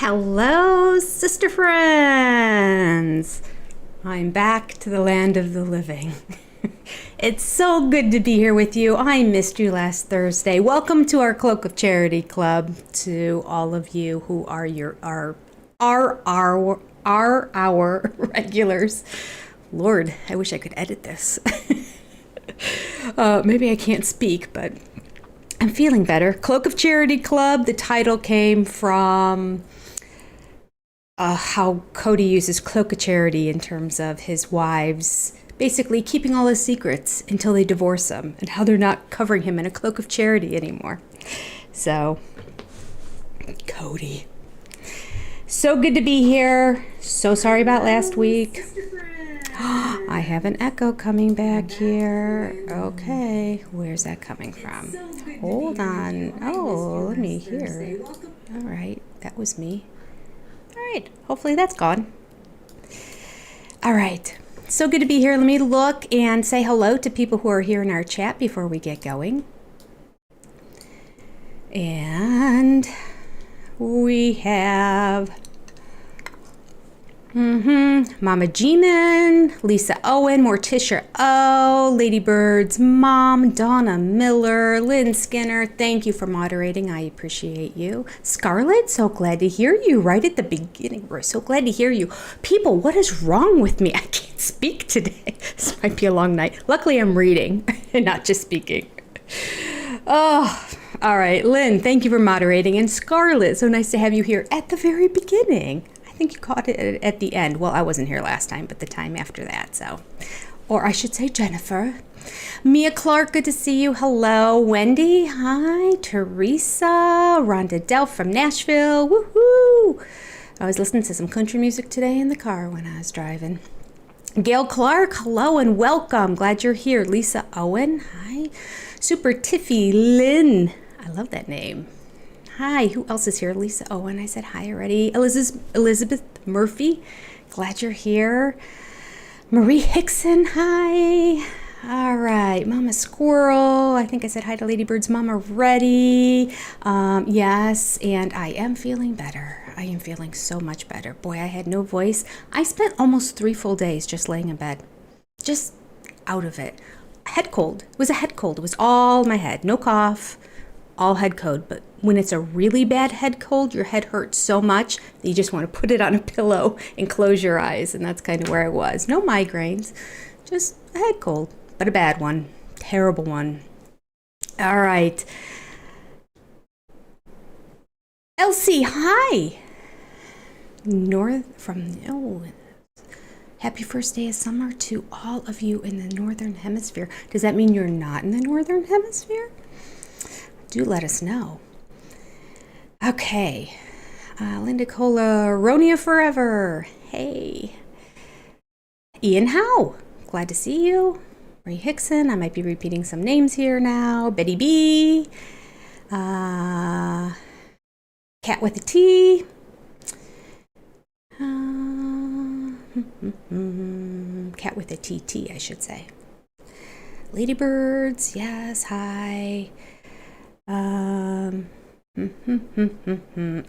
Hello, sister friends. I'm back to the land of the living. It's so good to be here with you. I missed you last Thursday. Welcome to our Cloak of Charity Club. To all of you who are our regulars. Lord, I wish I could edit this. Maybe I can't speak, but I'm feeling better. Cloak of Charity Club. The title came from how Cody uses Cloak of Charity in terms of his wives basically keeping all his secrets until they divorce him, and how they're not covering him in a cloak of charity anymore. So, Cody. So good to be here. So sorry about last week. I have an echo coming back here. Okay, where's that coming from? Hold on. Oh, let me hear. All right, that was me. All right, hopefully that's gone. All right, so good to be here. Let me look and say hello to people who are here in our chat before we get going. And we have Mama G-Man, Lisa Owen, Morticia O, Ladybird's mom, Donna Miller, Lynn Skinner. Thank you for moderating. I appreciate you. Scarlett, so glad to hear you right at the beginning. We're so glad to hear you. People, what is wrong with me? I can't speak today. This might be a long night. Luckily, I'm reading and not just speaking. Oh, all right. Lynn, thank you for moderating. And Scarlett, so nice to have you here at the very beginning. I think you caught it at the end. Well, I wasn't here last time, but the time after that, so. Or I should say Jennifer. Mia Clark, good to see you. Hello. Wendy, hi. Teresa, Rhonda Delph from Nashville. Woohoo! I was listening to some country music today in the car when I was driving. Gail Clark, hello and welcome. Glad you're here. Lisa Owen, hi. Super Tiffy Lynn. I love that name. Hi, who else is here? Lisa Owen, I said hi already. Elizabeth Murphy, glad you're here. Marie Hickson, hi. All right, Mama Squirrel, I think I said hi to Ladybird's mom already. Yes, and I am feeling better. I am feeling so much better. Boy, I had no voice. I spent almost 3 full days just laying in bed, just out of it. Head cold. It was a head cold. It was all my head. No cough, all head cold. But when it's a really bad head cold, your head hurts so much that you just want to put it on a pillow and close your eyes. And that's kind of where I was. No migraines, just a head cold, but a bad one. Terrible one. All right. Elsie, hi. Happy first day of summer to all of you in the Northern Hemisphere. Does that mean you're not in the Northern Hemisphere? Do let us know. Okay. Linda Cola, Ronia Forever. Hey. Ian Howe. Glad to see you. Ray Hickson. I might be repeating some names here now. Betty B. Cat with a T. Cat with a TT, I should say. Ladybirds, yes, hi.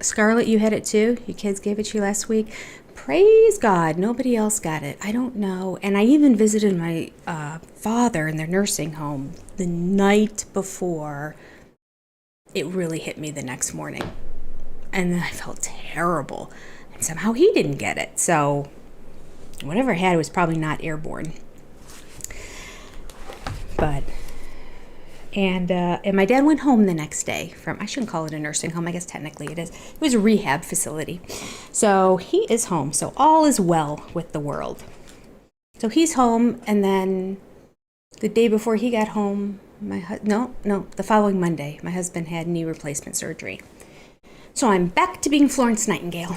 Scarlett, you had it too? Your kids gave it to you last week? Praise God, nobody else got it. I don't know. And I even visited my father in their nursing home the night before it really hit me the next morning. And then I felt terrible. And somehow he didn't get it. So whatever I had was probably not airborne. But, and my dad went home the next day from, I shouldn't call it a nursing home, I guess technically it is. It was a rehab facility. So he is home. So all is well with the world. So he's home, and then the day before he got home, the following Monday, my husband had knee replacement surgery. So I'm back to being Florence Nightingale.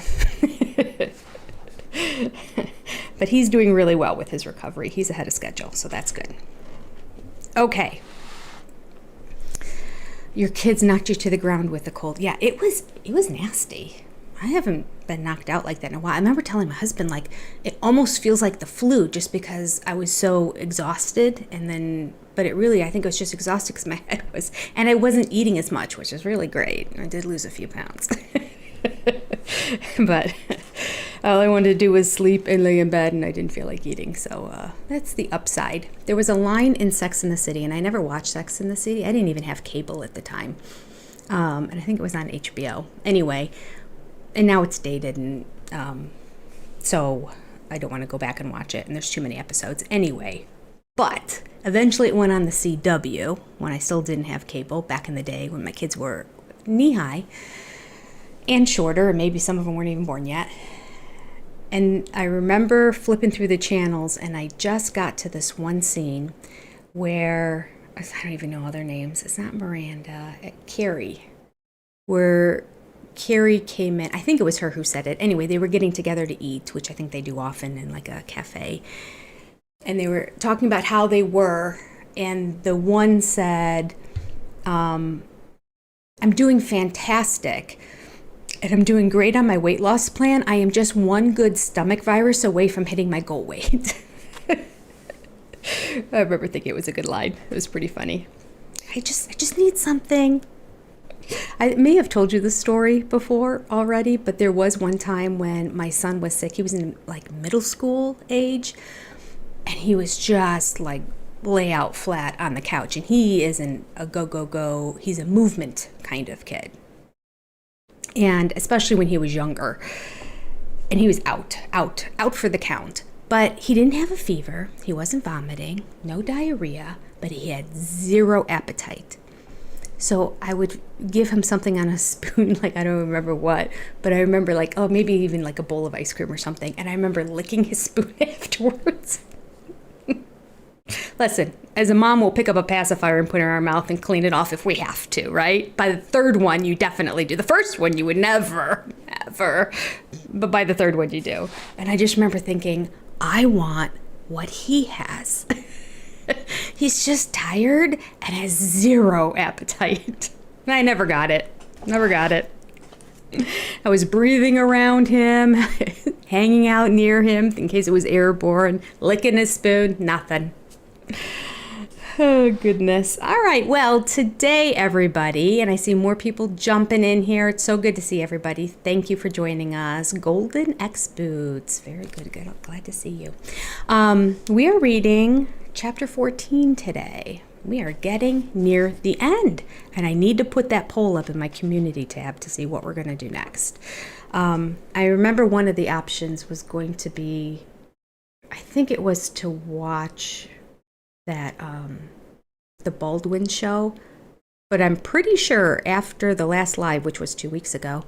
But he's doing really well with his recovery. He's ahead of schedule, so that's good. Okay. Your kids knocked you to the ground with a cold. Yeah, it was nasty. I haven't been knocked out like that in a while. I remember telling my husband, like, it almost feels like the flu just because I was so exhausted. And then, but it really, I think I was just exhausted because my head was, and I wasn't eating as much, which is really great. I did lose a few pounds. But all I wanted to do was sleep and lay in bed, and I didn't feel like eating. So that's the upside. There was a line in Sex and the City, and I never watched Sex and the City. I didn't even have cable at the time. And I think it was on HBO. Anyway, and now it's dated, and so I don't want to go back and watch it, and there's too many episodes. Anyway, but eventually it went on the CW when I still didn't have cable back in the day when my kids were knee-high and shorter, and maybe some of them weren't even born yet. And I remember flipping through the channels, and I just got to this one scene where, I don't even know all their names. It's not Miranda, Carrie, where Carrie came in. I think it was her who said it. Anyway, they were getting together to eat, which I think they do often in like a cafe. And they were talking about how they were. And the one said, I'm doing fantastic. And I'm doing great on my weight loss plan. I am just one good stomach virus away from hitting my goal weight. I remember thinking it was a good line. It was pretty funny. I just need something. I may have told you this story before already, but there was one time when my son was sick. He was in like middle school age, and he was just like lay out flat on the couch. And he isn't a go. He's a movement kind of kid. And especially when he was younger, and he was out for the count. But he didn't have a fever, he wasn't vomiting, no diarrhea, but he had zero appetite. So I would give him something on a spoon, like I don't remember what, but I remember like, oh, maybe even like a bowl of ice cream or something. And I remember licking his spoon afterwards. Listen, as a mom, we'll pick up a pacifier and put it in our mouth and clean it off if we have to, right? By the third one, you definitely do. The first one, you would never. But by the third one, you do. And I just remember thinking, I want what he has. He's just tired and has zero appetite. And I never got it. I was breathing around him, hanging out near him in case it was airborne, licking his spoon, nothing. Oh, goodness. All right. Well, today, everybody, and I see more people jumping in here. It's so good to see everybody. Thank you for joining us. Golden X Boots. Very good. Glad to see you. We are reading chapter 14 today. We are getting near the end, and I need to put that poll up in my community tab to see what we're going to do next. I remember one of the options was going to be, I think it was to watch that the Baldwin show, but I'm pretty sure after the last live, which was 2 weeks ago,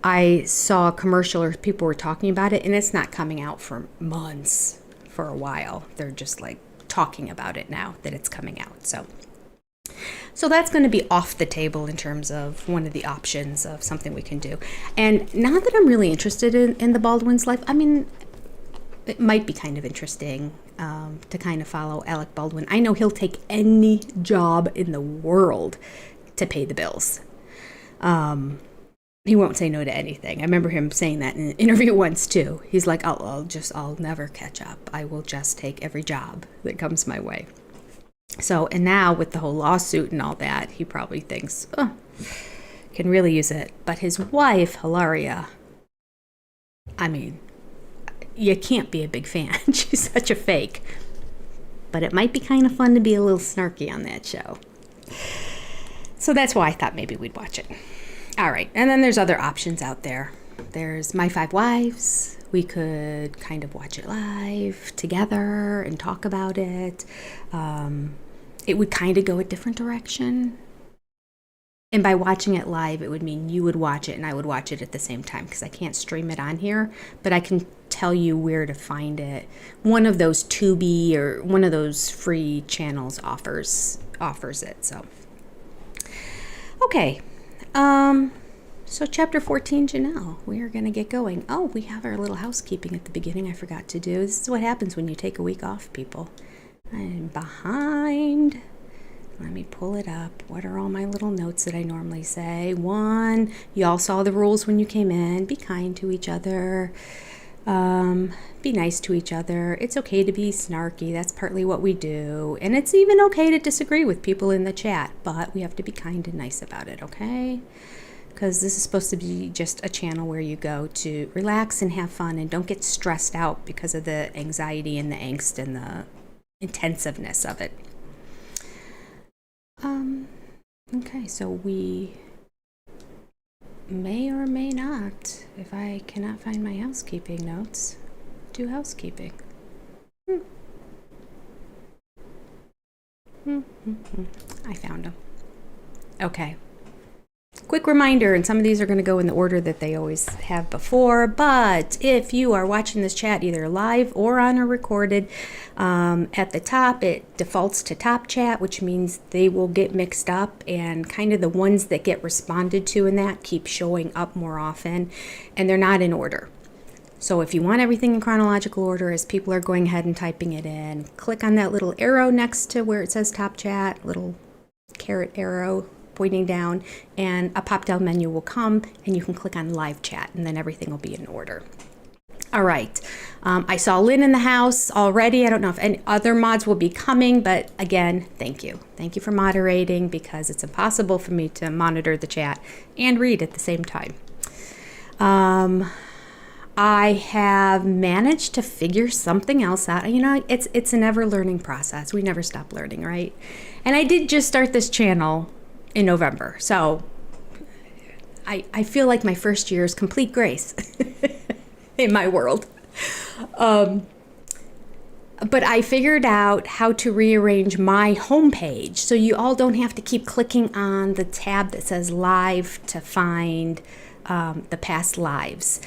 I saw a commercial or people were talking about it, and it's not coming out for months, for a while. They're just like talking about it now that it's coming out. So that's going to be off the table in terms of one of the options of something we can do. And not that I'm really interested in the Baldwin's life. I mean, it might be kind of interesting to kind of follow Alec Baldwin. I know he'll take any job in the world to pay the bills. He won't say no to anything. I remember him saying that in an interview once too. He's like, I'll never catch up. I will just take every job that comes my way. So, and now with the whole lawsuit and all that, he probably thinks, can really use it. But his wife, Hilaria, I mean, you can't be a big fan. She's such a fake. But it might be kind of fun to be a little snarky on that show. So that's why I thought maybe we'd watch it. All right. And then there's other options out there. There's My Five Wives. We could kind of watch it live together and talk about it. It would kind of go a different direction. And by watching it live, it would mean you would watch it and I would watch it at the same time because I can't stream it on here, but I can tell you where to find it. One of those Tubi or one of those free channels offers it. So, okay. So chapter 14, Janelle, we are going to get going. Oh, we have our little housekeeping at the beginning I forgot to do. This is what happens when you take a week off, people. I'm behind. Let me pull it up. What are all my little notes that I normally say? 1, you all saw the rules when you came in. Be kind to each other. Be nice to each other. It's okay to be snarky. That's partly what we do. And it's even okay to disagree with people in the chat, but we have to be kind and nice about it, okay? because this is supposed to be just a channel where you go to relax and have fun and don't get stressed out because of the anxiety and the angst and the intensiveness of it. Okay, so we may or may not, if I cannot find my housekeeping notes, do housekeeping. I found them. Okay. Quick reminder, and some of these are going to go in the order that they always have before, but if you are watching this chat either live or on a recorded, at the top it defaults to top chat, which means they will get mixed up, and kind of the ones that get responded to in that keep showing up more often, and they're not in order. So if you want everything in chronological order as people are going ahead and typing it in, click on that little arrow next to where it says top chat, little caret arrow pointing down, and a pop-down menu will come, and you can click on live chat, and then everything will be in order. All right. I saw Lynn in the house already. I don't know if any other mods will be coming, but again, thank you. Thank you for moderating, because it's impossible for me to monitor the chat and read at the same time. I have managed to figure something else out. You know, it's an ever-learning process. We never stop learning, right? And I did just start this channel in November, so I feel like my first year is complete grace in my world. But I figured out how to rearrange my homepage so you all don't have to keep clicking on the tab that says live to find the past lives.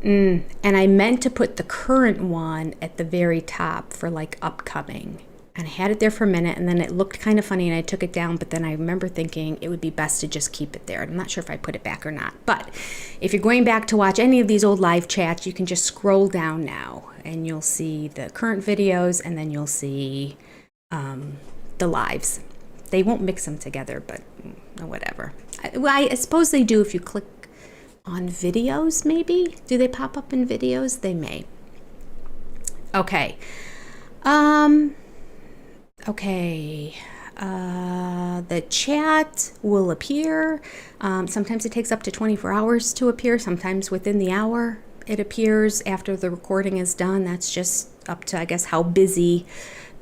And I meant to put the current one at the very top for like upcoming. And I had it there for a minute, and then it looked kind of funny, and I took it down, but then I remember thinking it would be best to just keep it there. I'm not sure if I put it back or not. But if you're going back to watch any of these old live chats, you can just scroll down now, and you'll see the current videos, and then you'll see the lives. They won't mix them together, but whatever. I suppose they do if you click on videos, maybe? Do they pop up in videos? They may. Okay. Okay, the chat will appear. Sometimes it takes up to 24 hours to appear. Sometimes within the hour it appears after the recording is done. That's just up to, I guess, how busy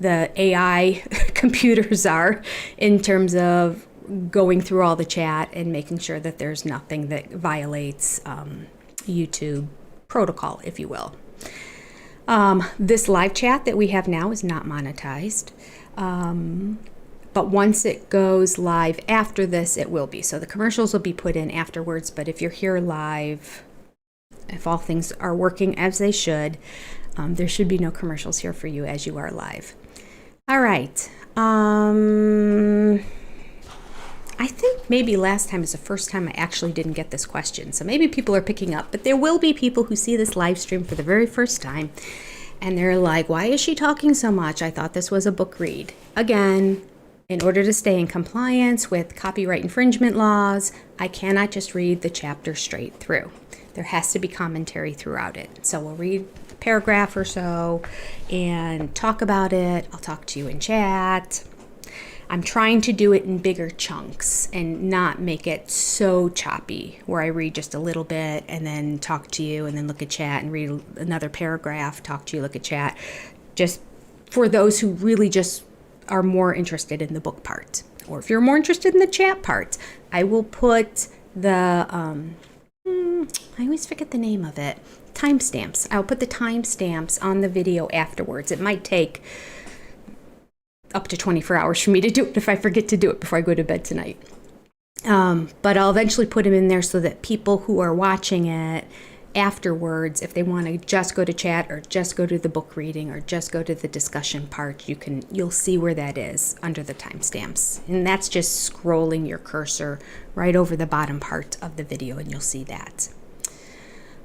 the AI computers are in terms of going through all the chat and making sure that there's nothing that violates YouTube protocol, if you will. This live chat that we have now is not monetized. But once it goes live after this, it will be. So the commercials will be put in afterwards, but if you're here live, if all things are working as they should, there should be no commercials here for you as you are live. All right. I think maybe last time is the first time I actually didn't get this question. So maybe people are picking up, but there will be people who see this live stream for the very first time. And they're like, why is she talking so much? I thought this was a book read. Again, in order to stay in compliance with copyright infringement laws, I cannot just read the chapter straight through. There has to be commentary throughout it. So we'll read a paragraph or so and talk about it. I'll talk to you in chat. I'm trying to do it in bigger chunks and not make it so choppy where I read just a little bit and then talk to you and then look at chat and read another paragraph, talk to you, look at chat. Just for those who really just are more interested in the book part. Or if you're more interested in the chat part, I will put the, I always forget the name of it, timestamps. I'll put the timestamps on the video afterwards. It might take up to 24 hours for me to do it if I forget to do it before I go to bed tonight. But I'll eventually put them in there so that people who are watching it afterwards, if they want to just go to chat or just go to the book reading or just go to the discussion part, you'll see where that is under the timestamps. And that's just scrolling your cursor right over the bottom part of the video, and you'll see that.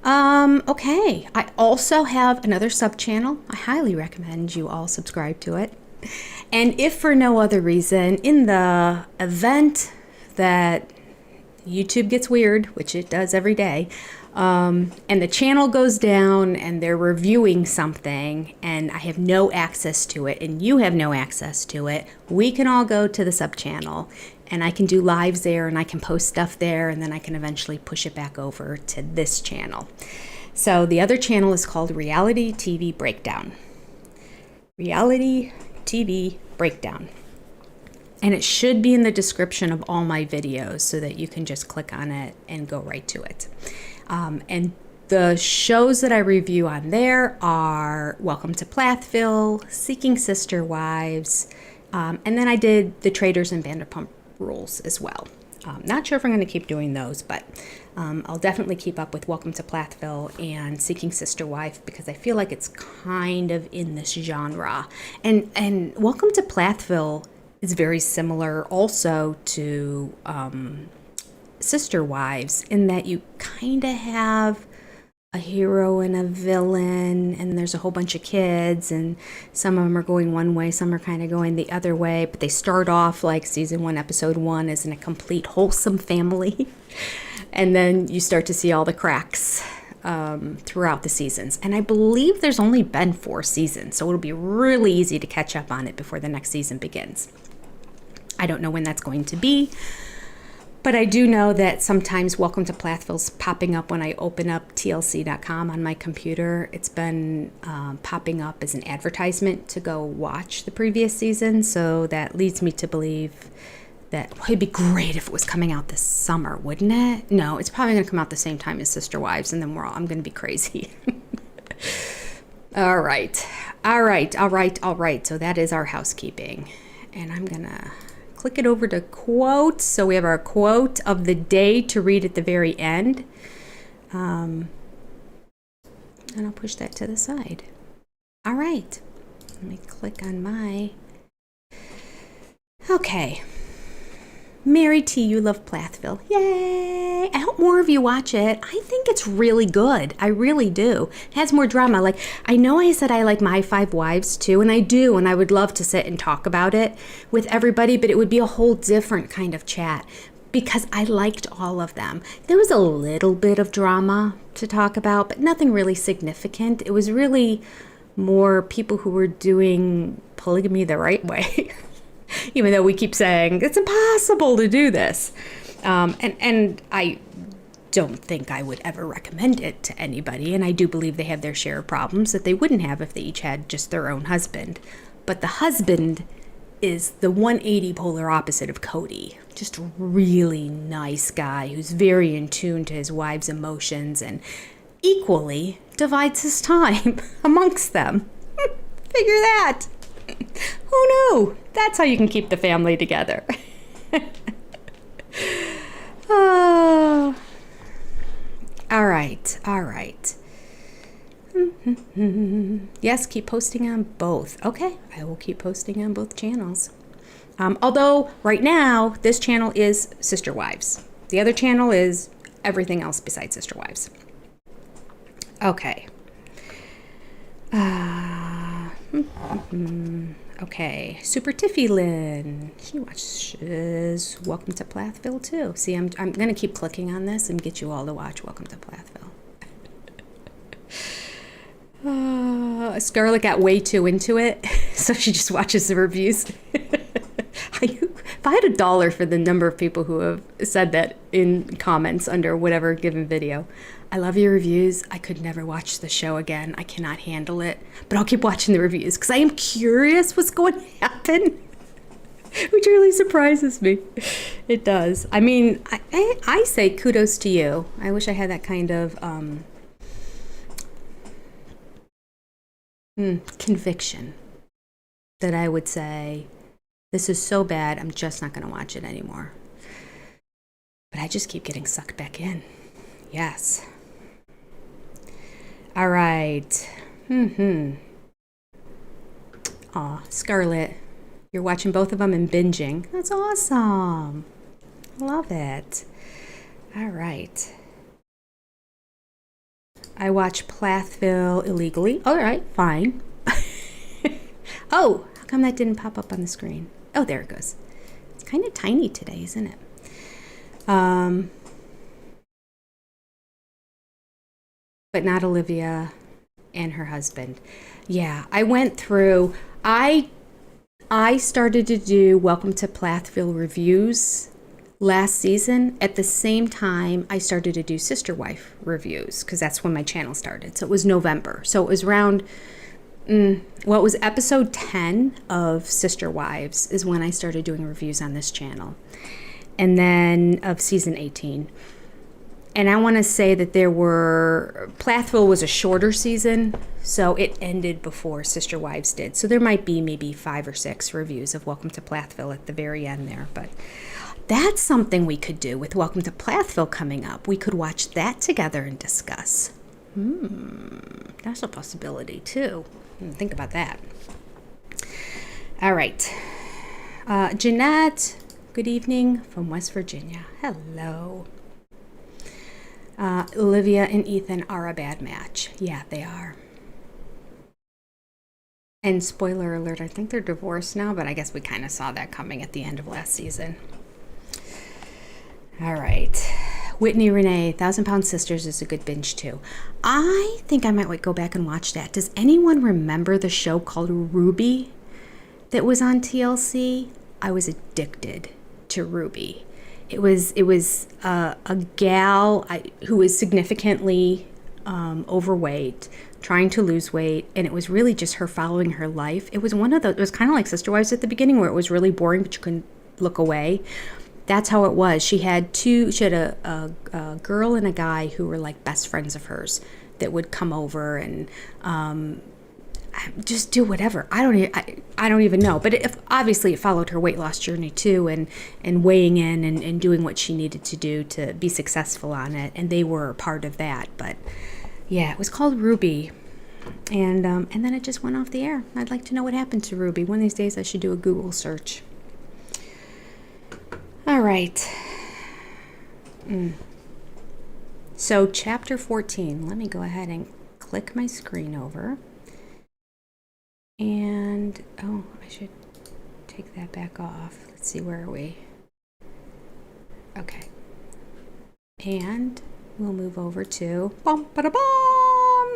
Okay, I also have another sub-channel. I highly recommend you all subscribe to it. And if for no other reason, in the event that YouTube gets weird, which it does every day, and the channel goes down and they're reviewing something and I have no access to it and you have no access to it, we can all go to the sub channel and I can do lives there and I can post stuff there and then I can eventually push it back over to this channel. So the other channel is called Reality TV Breakdown. Reality TV Breakdown. And it should be in the description of all my videos so that you can just click on it and go right to it. And the shows that I review on there are Welcome to Plathville, Seeking Sister Wives, and then I did The Traders and Vanderpump Rules as well. Not sure if I'm going to keep doing those, but I'll definitely keep up with Welcome to Plathville and Seeking Sister Wife because I feel like it's kind of in this genre. And Welcome to Plathville is very similar also to Sister Wives in that you kind of have a hero and a villain and there's a whole bunch of kids and some of them are going one way, some are kind of going the other way, but they start off like season 1, episode 1 as in a complete wholesome family. And then you start to see all the cracks throughout the seasons. And I believe there's only been 4 seasons, so it'll be really easy to catch up on it before the next season begins. I don't know when that's going to be, but I do know that sometimes Welcome to Plathville's popping up when I open up TLC.com on my computer. It's been popping up as an advertisement to go watch the previous season, so that leads me to believe that it'd be great if it was coming out this summer, wouldn't it? No, it's probably going to come out the same time as Sister Wives, and then I'm going to be crazy. All right. So that is our housekeeping, and I'm going to click it over to quotes. So we have our quote of the day to read at the very end. And I'll push that to the side. All right. Let me click on my... Okay. Married to You Love Plathville. Yay! I hope more of you watch it. I think it's really good. I really do. It has more drama. Like, I know I said I like My 5 Wives too, and I do, and I would love to sit and talk about it with everybody, but it would be a whole different kind of chat because I liked all of them. There was a little bit of drama to talk about, but nothing really significant. It was really more people who were doing polygamy the right way. Even though we keep saying it's impossible to do this. And I don't think I would ever recommend it to anybody. And I do believe they have their share of problems that they wouldn't have if they each had just their own husband. But the husband is the 180 polar opposite of Cody. Just a really nice guy who's very in tune to his wife's emotions and equally divides his time amongst them. Figure that. Who knew? That's how you can keep the family together. Oh. All right. Yes, keep posting on both. Okay, I will keep posting on both channels. Although right now, this channel is Sister Wives. The other channel is everything else besides Sister Wives. Okay. Okay, Super Tiffy Lynn. She watches Welcome to Plathville too. See, I'm gonna keep clicking on this and get you all to watch Welcome to Plathville. Scarlett got way too into it, so she just watches the reviews. If I had $1 for the number of people who have said that in comments under whatever given video, I love your reviews. I could never watch the show again. I cannot handle it. But I'll keep watching the reviews because I am curious what's going to happen. Which really surprises me. It does. I mean, I say kudos to you. I wish I had that kind of conviction that I would say, this is so bad, I'm just not going to watch it anymore. But I just keep getting sucked back in. Yes. All right. Aw, Scarlett, you're watching both of them and binging. That's awesome. Love it. All right. I watch Plathville illegally. All right, fine. Oh, how come that didn't pop up on the screen? Oh, there it goes. It's kind of tiny today, isn't it? but not Olivia and her husband. Yeah, I went through, I started to do Welcome to Plathville reviews last season. At the same time, I started to do Sister Wife reviews because that's when my channel started. So it was November. So it was around, it was episode 10 of Sister Wives is when I started doing reviews on this channel. And then of season 18. And I want to say that Plathville was a shorter season, so it ended before Sister Wives did. So there might be maybe 5 or 6 reviews of Welcome to Plathville at the very end there. But that's something we could do with Welcome to Plathville coming up. We could watch that together and discuss. That's a possibility too. Think about that. All right. Jeanette, good evening from West Virginia. Hello. Olivia and Ethan are a bad match. Yeah, they are. And spoiler alert, I think they're divorced now, but I guess we kind of saw that coming at the end of last season. All right. Whitney Renee, 1,000-Pound Sisters is a good binge too. I think I might go back and watch that. Does anyone remember the show called Ruby that was on TLC? I was addicted to Ruby. It was a gal who was significantly overweight, trying to lose weight, and it was really just her following her life. It was it was kind of like Sister Wives at the beginning, where it was really boring, but you couldn't look away. That's how it was. She had a girl and a guy who were like best friends of hers that would come over and just do whatever. I don't even know. But obviously it followed her weight loss journey too, and weighing in and doing what she needed to do to be successful on it. And they were a part of that. But yeah, it was called Ruby. And then it just went off the air. I'd like to know what happened to Ruby. One of these days I should do a Google search. All right. So chapter 14. Let me go ahead and click my screen over. And, I should take that back off. Let's see, where are we? Okay. And we'll move over to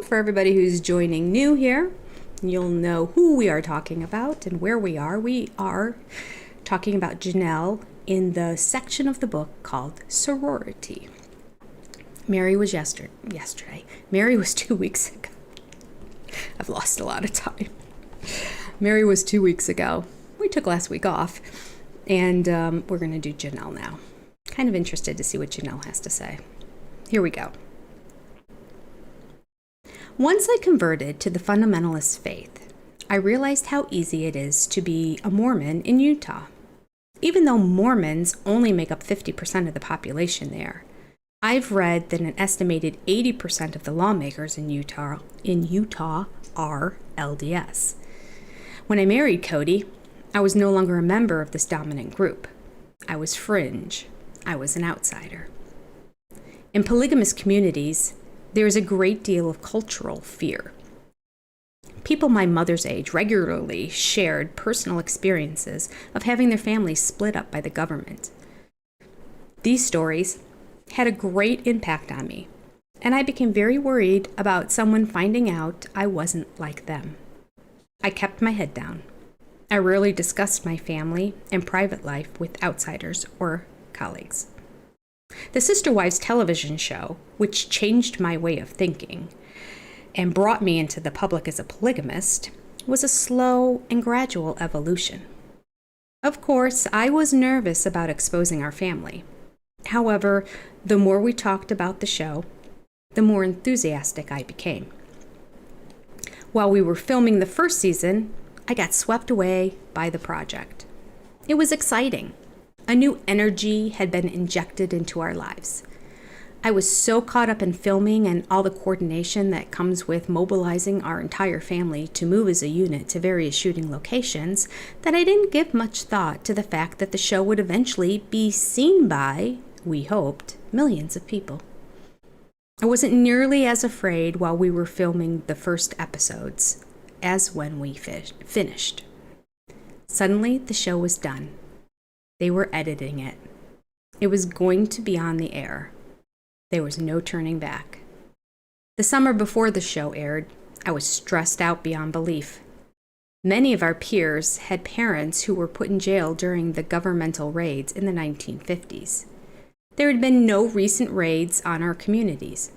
for everybody who's joining new here. You'll know who we are talking about and where we are. We are talking about Janelle in the section of the book called Sorority. Mary was yesterday. Mary was 2 weeks ago. I've lost a lot of time. Mary was 2 weeks ago. We took last week off, and we're going to do Janelle now. Kind of interested to see what Janelle has to say. Here we go. Once I converted to the fundamentalist faith, I realized how easy it is to be a Mormon in Utah. Even though Mormons only make up 50% of the population there, I've read that an estimated 80% of the lawmakers in Utah are LDS. When I married Cody, I was no longer a member of this dominant group. I was fringe. I was an outsider. In polygamous communities, there is a great deal of cultural fear. People my mother's age regularly shared personal experiences of having their families split up by the government. These stories had a great impact on me, and I became very worried about someone finding out I wasn't like them. I kept my head down. I rarely discussed my family and private life with outsiders or colleagues. The Sister Wives television show, which changed my way of thinking and brought me into the public as a polygamist, was a slow and gradual evolution. Of course, I was nervous about exposing our family. However, the more we talked about the show, the more enthusiastic I became. While we were filming the first season, I got swept away by the project. It was exciting. A new energy had been injected into our lives. I was so caught up in filming and all the coordination that comes with mobilizing our entire family to move as a unit to various shooting locations that I didn't give much thought to the fact that the show would eventually be seen by, we hoped, millions of people. I wasn't nearly as afraid while we were filming the first episodes as when we finished. Suddenly, the show was done. They were editing it. It was going to be on the air. There was no turning back. The summer before the show aired, I was stressed out beyond belief. Many of our peers had parents who were put in jail during the governmental raids in the 1950s. There had been no recent raids on our communities.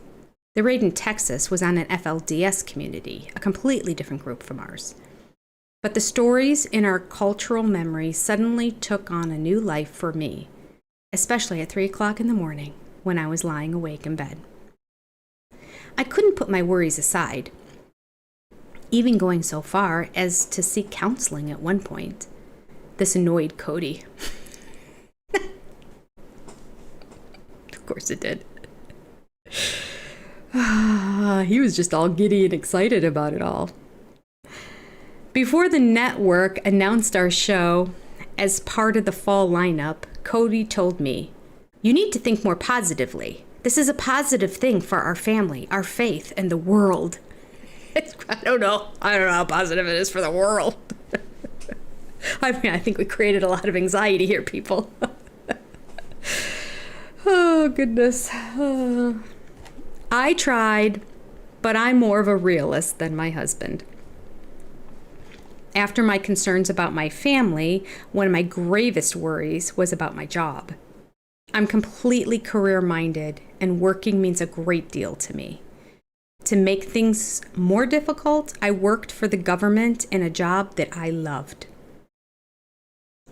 The raid in Texas was on an FLDS community, a completely different group from ours. But the stories in our cultural memory suddenly took on a new life for me, especially at 3 o'clock in the morning when I was lying awake in bed. I couldn't put my worries aside, even going so far as to seek counseling at one point. This annoyed Cody. Of course it did. He was just all giddy and excited about it all. Before the network announced our show as part of the fall lineup, Cody told me, "You need to think more positively. This is a positive thing for our family, our faith, and the world." I don't know how positive it is for the world. I mean, I think we created a lot of anxiety here, people. Oh, goodness. I tried, but I'm more of a realist than my husband. After my concerns about my family, one of my gravest worries was about my job. I'm completely career-minded, and working means a great deal to me. To make things more difficult, I worked for the government in a job that I loved.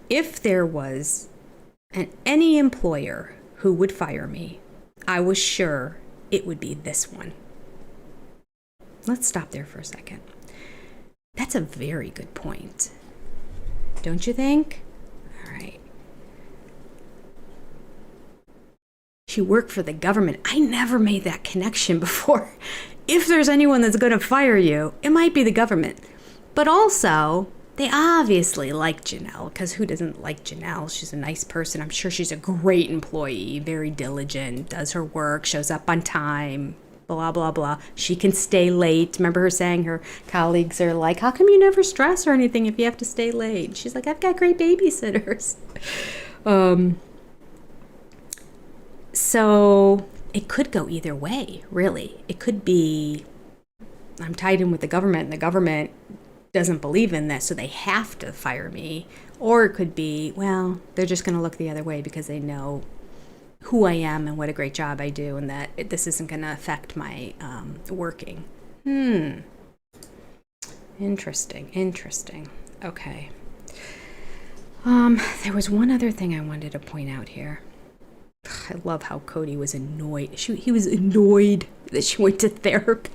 If there was any employer who would fire me, I was sure it would be this one. Let's stop there for a second. That's a very good point. Don't you think? All right. She worked for the government. I never made that connection before. If there's anyone that's going to fire you, it might be the government. But also, they obviously like Janelle, because who doesn't like Janelle? She's a nice person. I'm sure she's a great employee, very diligent, does her work, shows up on time, blah, blah, blah. She can stay late. Remember her saying her colleagues are like, "How come you never stress or anything if you have to stay late?" She's like, "I've got great babysitters." So it could go either way, really. It could be, I'm tied in with the government, and the government doesn't believe in this, so they have to fire me. Or it could be, well, they're just going to look the other way because they know who I am and what a great job I do, and that this isn't going to affect my working. Interesting. Okay. There was one other thing I wanted to point out here. I love how Cody was annoyed. He was annoyed that she went to therapy.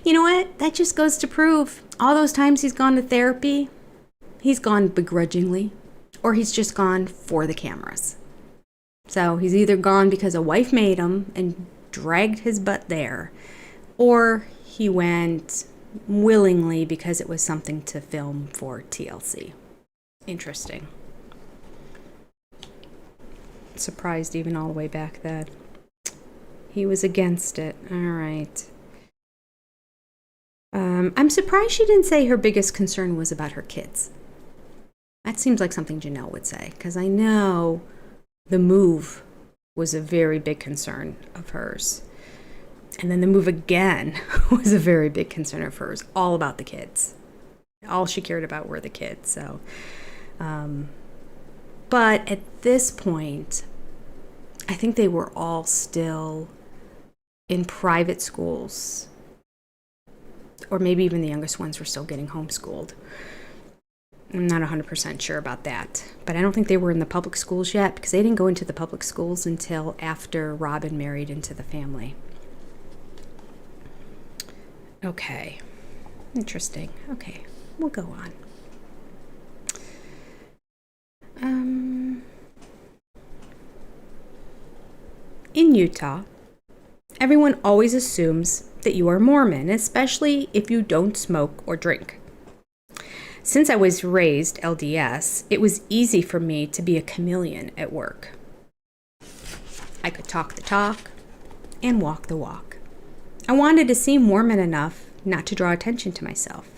You know what? That just goes to prove all those times he's gone to therapy, he's gone begrudgingly, or he's just gone for the cameras. So he's either gone because a wife made him and dragged his butt there, or he went willingly because it was something to film for TLC. Interesting. Surprised even all the way back then. He was against it. All right. I'm surprised she didn't say her biggest concern was about her kids. That seems like something Janelle would say, because I know the move was a very big concern of hers. And then the move again was a very big concern of hers, all about the kids. All she cared about were the kids. So, but at this point, I think they were all still in private schools, or maybe even the youngest ones were still getting homeschooled. I'm not 100% sure about that, but I don't think they were in the public schools yet, because they didn't go into the public schools until after Robin married into the family. Okay, interesting. Okay, we'll go on. In Utah, everyone always assumes that you are Mormon, especially if you don't smoke or drink. Since I was raised LDS, it was easy for me to be a chameleon at work. I could talk the talk and walk the walk. I wanted to seem Mormon enough not to draw attention to myself.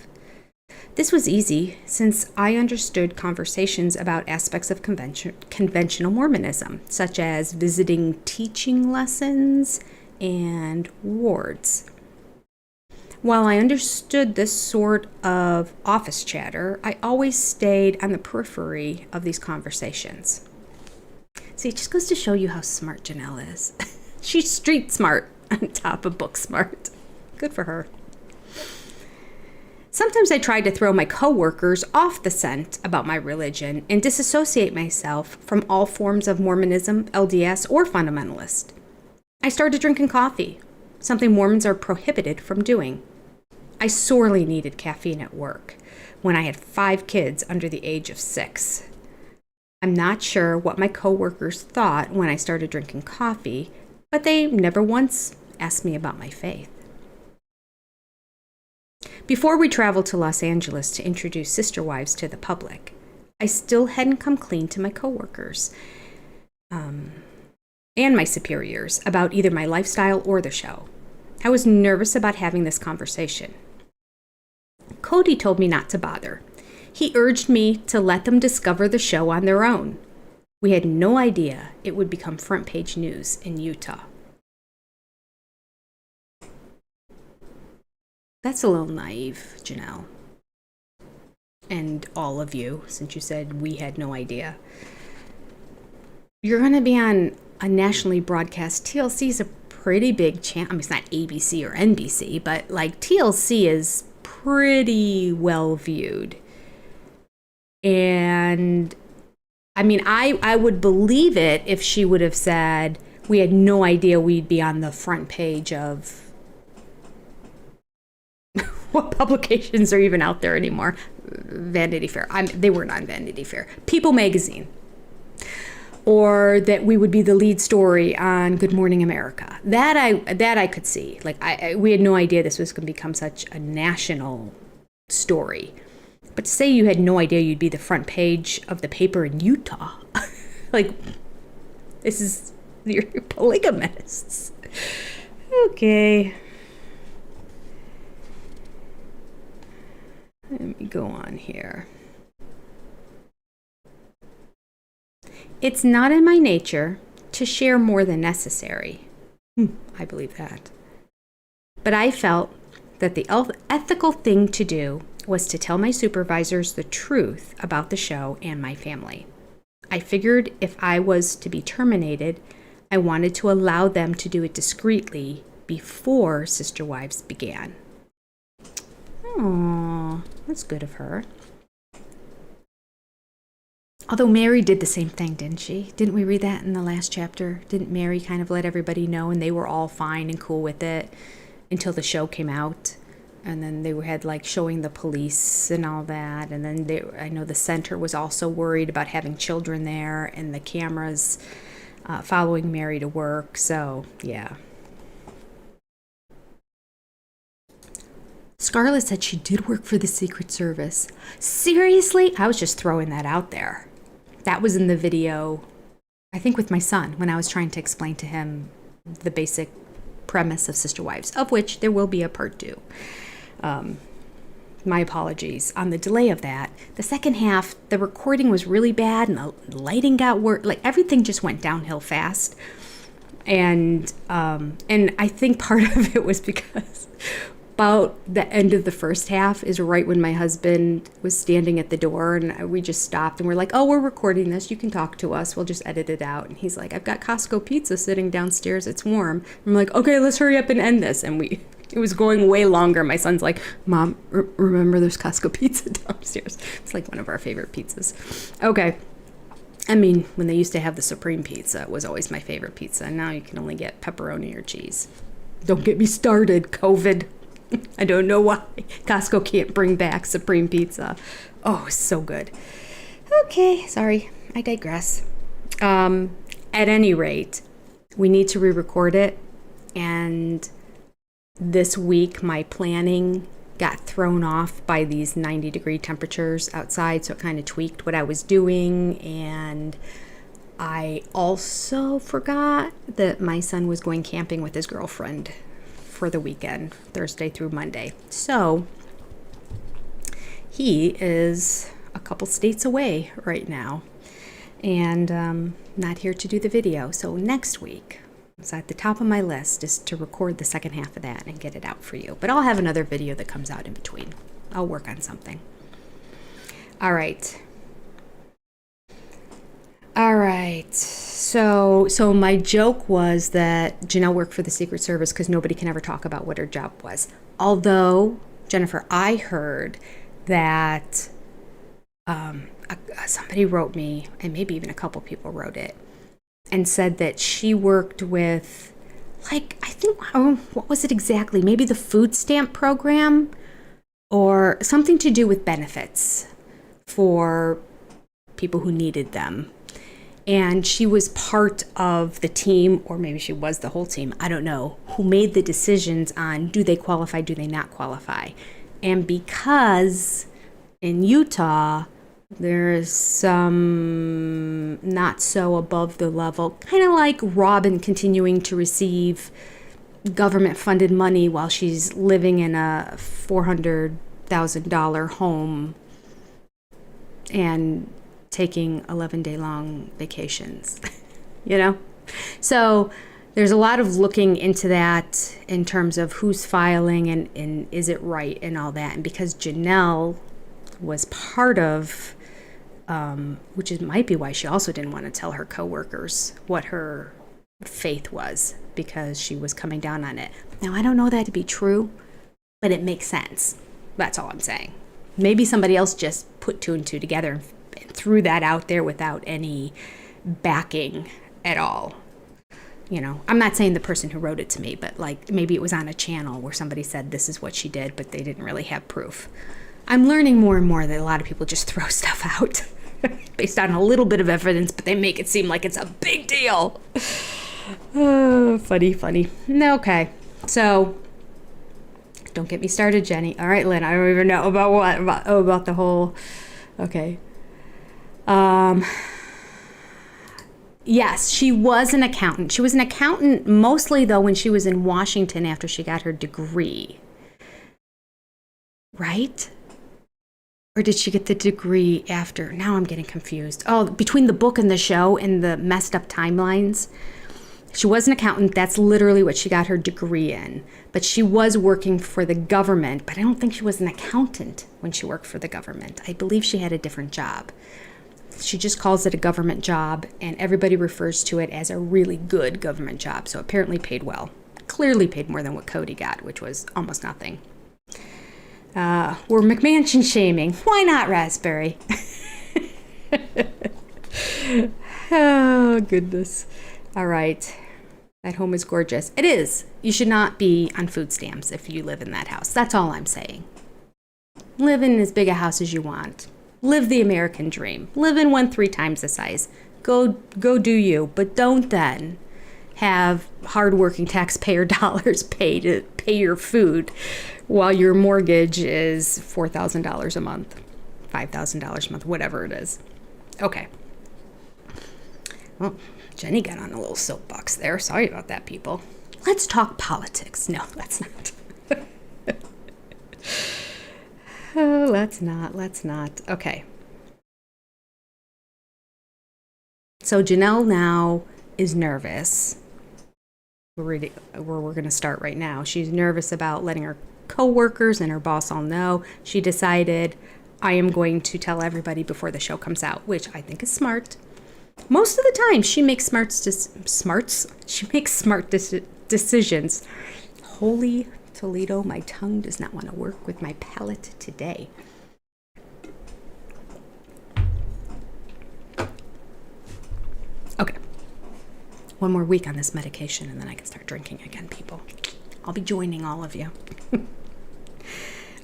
This was easy since I understood conversations about aspects of conventional Mormonism, such as visiting teaching lessons and wards. While I understood this sort of office chatter, I always stayed on the periphery of these conversations. See, it just goes to show you how smart Janelle is. She's street smart on top of book smart. Good for her. Sometimes I tried to throw my coworkers off the scent about my religion and disassociate myself from all forms of Mormonism, LDS, or fundamentalist. I started drinking coffee, something Mormons are prohibited from doing. I sorely needed caffeine at work when I had 5 kids under the age of 6. I'm not sure what my coworkers thought when I started drinking coffee, but they never once asked me about my faith. Before we traveled to Los Angeles to introduce Sister Wives to the public, I still hadn't come clean to my coworkers and my superiors about either my lifestyle or the show. I was nervous about having this conversation. Cody told me not to bother. He urged me to let them discover the show on their own. We had no idea it would become front page news in Utah. That's a little naive, Janelle. And all of you, since you said we had no idea. You're going to be on a nationally broadcast. TLC is a pretty big channel. I mean, it's not ABC or NBC, but like TLC is pretty well viewed. And I mean, I would believe it if she would have said, we had no idea we'd be on the front page of what publications are even out there anymore? Vanity Fair. They weren't on Vanity Fair. People Magazine. Or that we would be the lead story on Good Morning America. That I could see. Like we had no idea this was going to become such a national story. But to say you had no idea you'd be the front page of the paper in Utah, like you're polygamists. Okay. Let me go on here. It's not in my nature to share more than necessary. I believe that. But I felt that the ethical thing to do was to tell my supervisors the truth about the show and my family. I figured if I was to be terminated, I wanted to allow them to do it discreetly before Sister Wives began. Oh, that's good of her. Although Mary did the same thing, didn't she? Didn't we read that in the last chapter? Didn't Mary kind of let everybody know and they were all fine and cool with it until the show came out? And then they had like showing the police and all that. And then I know the center was also worried about having children there and the cameras following Mary to work. So, yeah. Scarlett said she did work for the Secret Service. Seriously? I was just throwing that out there. That was in the video, I think with my son, when I was trying to explain to him the basic premise of Sister Wives, of which there will be a part 2. My apologies on the delay of that. The second half, the recording was really bad and the lighting got worse. Like everything just went downhill fast. And I think part of it was because about the end of the first half is right when my husband was standing at the door and we just stopped and we're like, oh, we're recording this. You can talk to us. We'll just edit it out. And he's like, I've got Costco pizza sitting downstairs. It's warm. I'm like, okay, let's hurry up and end this. And it was going way longer. My son's like, Mom, remember there's Costco pizza downstairs. It's like one of our favorite pizzas. Okay. I mean, when they used to have the Supreme pizza, it was always my favorite pizza. And now you can only get pepperoni or cheese. Don't get me started, COVID. I don't know why Costco can't bring back Supreme Pizza. Oh, so good. Okay, sorry, I digress. At any rate, we need to re-record it. And this week, my planning got thrown off by these 90-degree temperatures outside, so it kind of tweaked what I was doing. And I also forgot that my son was going camping with his girlfriend for the weekend, Thursday through Monday. So he is a couple states away right now and not here to do the video. So next week, It's at the top of my list is to record the second half of that and get it out for you. But I'll have another video that comes out in between. I'll work on something. All right. So my joke was that Janelle worked for the Secret Service because nobody can ever talk about what her job was. Although, Jennifer, I heard that somebody wrote me, and maybe even a couple people wrote it, and said that she worked with, like, I think, what was it exactly? Maybe the food stamp program or something to do with benefits for people who needed them. And she was part of the team, or maybe she was the whole team, I don't know, who made the decisions on do they qualify, do they not qualify. And because in Utah, there's some not so above the level, kind of like Robin continuing to receive government funded money while she's living in a $400,000 home and taking 11-day long vacations, you know? So there's a lot of looking into that in terms of who's filing and is it right and all that. And because Janelle was part of, which might be why she also didn't want to tell her coworkers what her faith was, because she was coming down on it. Now, I don't know that to be true, but it makes sense. That's all I'm saying. Maybe somebody else just put two and two together and threw that out there without any backing at all. You know, I'm not saying the person who wrote it to me, but like maybe it was on a channel where somebody said this is what she did, but they didn't really have proof. I'm learning more and more that a lot of people just throw stuff out based on a little bit of evidence, but they make it seem like it's a big deal. Oh, funny. Okay, so don't get me started, Jenny. All right, Lynn, I don't even know about what, about the whole, okay. Yes, she was an accountant. She was an accountant mostly, though, when she was in Washington after she got her degree. Right? Or did she get the degree after? Now I'm getting confused. Oh, between the book and the show and the messed up timelines. She was an accountant. That's literally what she got her degree in. But she was working for the government. But I don't think she was an accountant when she worked for the government. I believe she had a different job. She just calls it a government job, and everybody refers to it as a really good government job. So apparently paid well. Clearly paid more than what Cody got, which was almost nothing. We're McMansion shaming. Why not Raspberry? Oh, goodness. All right. That home is gorgeous. It is. You should not be on food stamps if you live in that house. That's all I'm saying. Live in as big a house as you want. Live the American dream. Live in one 3 times the size. Go do you. But don't then have hardworking taxpayer dollars pay to pay your food while your mortgage is $4,000 a month, $5,000 a month, whatever it is. Okay. Well, Jenny got on a little soapbox there. Sorry about that, people. Let's talk politics. No, let's not. Oh, let's not. Okay. So Janelle now is nervous. We're going to start right now. She's nervous about letting her coworkers and her boss all know. She decided, I am going to tell everybody before the show comes out, which I think is smart. Most of the time, she makes smart decisions. Holy Toledo, my tongue does not want to work with my palate today. Okay. One more week on this medication and then I can start drinking again, people. I'll be joining all of you.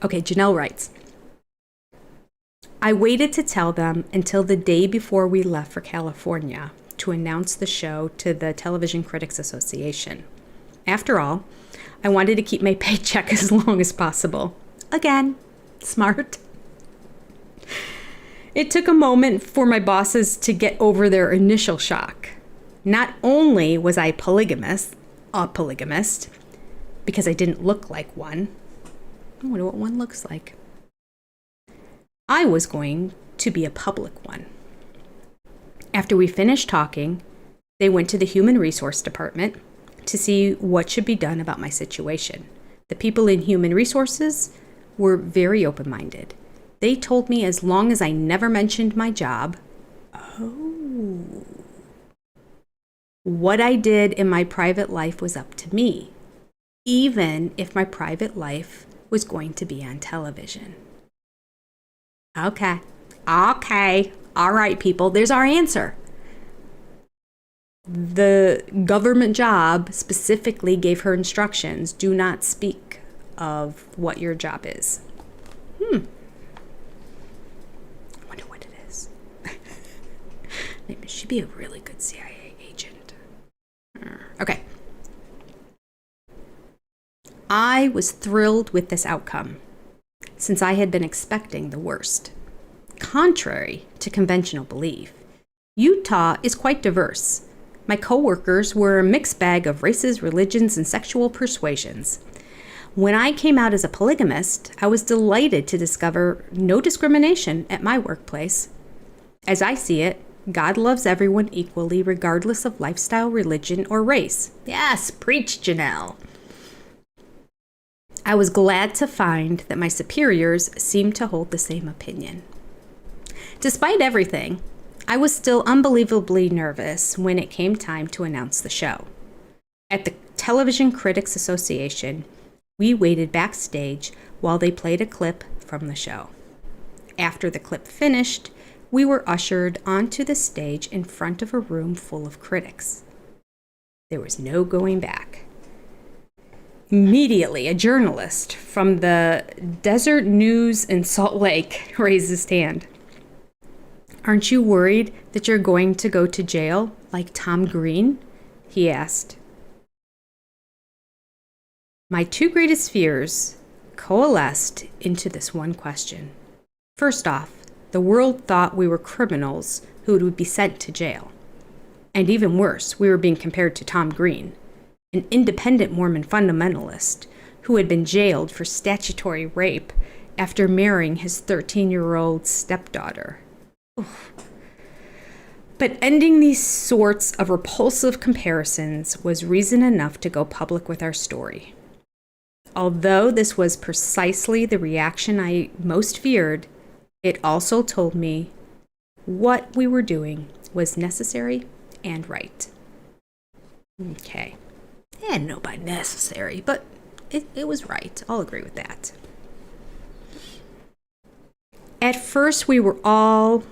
Okay, Janelle writes, I waited to tell them until the day before we left for California to announce the show to the Television Critics Association. After all, I wanted to keep my paycheck as long as possible. Again, smart. It took a moment for my bosses to get over their initial shock. Not only was I a polygamist, because I didn't look like one. I wonder what one looks like. I was going to be a public one. After we finished talking, they went to the Human Resource Department, to see what should be done about my situation. The people in human resources were very open-minded. They told me as long as I never mentioned my job, what I did in my private life was up to me, even if my private life was going to be on television. Okay. All right, people, there's our answer. The government job specifically gave her instructions. Do not speak of what your job is. I wonder what it is. Maybe she'd be a really good CIA agent. Okay. I was thrilled with this outcome, since I had been expecting the worst. Contrary to conventional belief, Utah is quite diverse. My coworkers were a mixed bag of races, religions, and sexual persuasions. When I came out as a polygamist, I was delighted to discover no discrimination at my workplace. As I see it, God loves everyone equally, regardless of lifestyle, religion, or race. Yes, preach, Janelle. I was glad to find that my superiors seemed to hold the same opinion. Despite everything, I was still unbelievably nervous when it came time to announce the show. At the Television Critics Association, we waited backstage while they played a clip from the show. After the clip finished, we were ushered onto the stage in front of a room full of critics. There was no going back. Immediately, a journalist from the Desert News in Salt Lake raised his hand. "Aren't you worried that you're going to go to jail like Tom Green?" he asked. My two greatest fears coalesced into this one question. First off, the world thought we were criminals who would be sent to jail. And even worse, we were being compared to Tom Green, an independent Mormon fundamentalist who had been jailed for statutory rape after marrying his 13-year-old stepdaughter. Oof. But ending these sorts of repulsive comparisons was reason enough to go public with our story. Although this was precisely the reaction I most feared, it also told me what we were doing was necessary and right. Okay. And no by necessary, but it was right. I'll agree with that. At first, we were all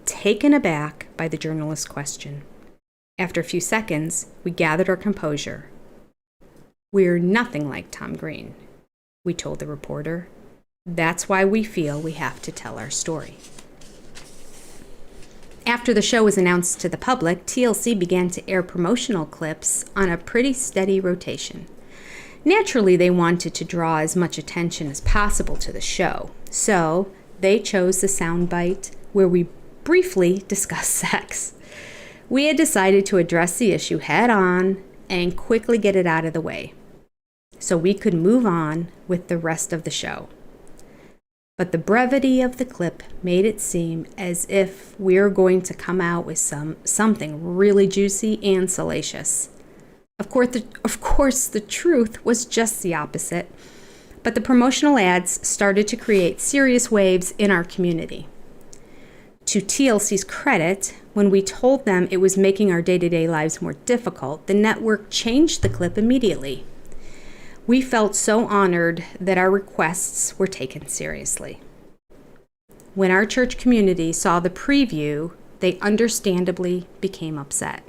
taken aback by the journalist's question. After a few seconds, we gathered our composure. "We're nothing like Tom Green," we told the reporter. "That's why we feel we have to tell our story." After the show was announced to the public, TLC began to air promotional clips on a pretty steady rotation. Naturally, they wanted to draw as much attention as possible to the show, so they chose the soundbite where we briefly discussed sex. We had decided to address the issue head on and quickly get it out of the way, so we could move on with the rest of the show. But the brevity of the clip made it seem as if we were going to come out with something really juicy and salacious. Of course, the truth was just the opposite, but the promotional ads started to create serious waves in our community. To TLC's credit, when we told them it was making our day-to-day lives more difficult, the network changed the clip immediately. We felt so honored that our requests were taken seriously. When our church community saw the preview, they understandably became upset.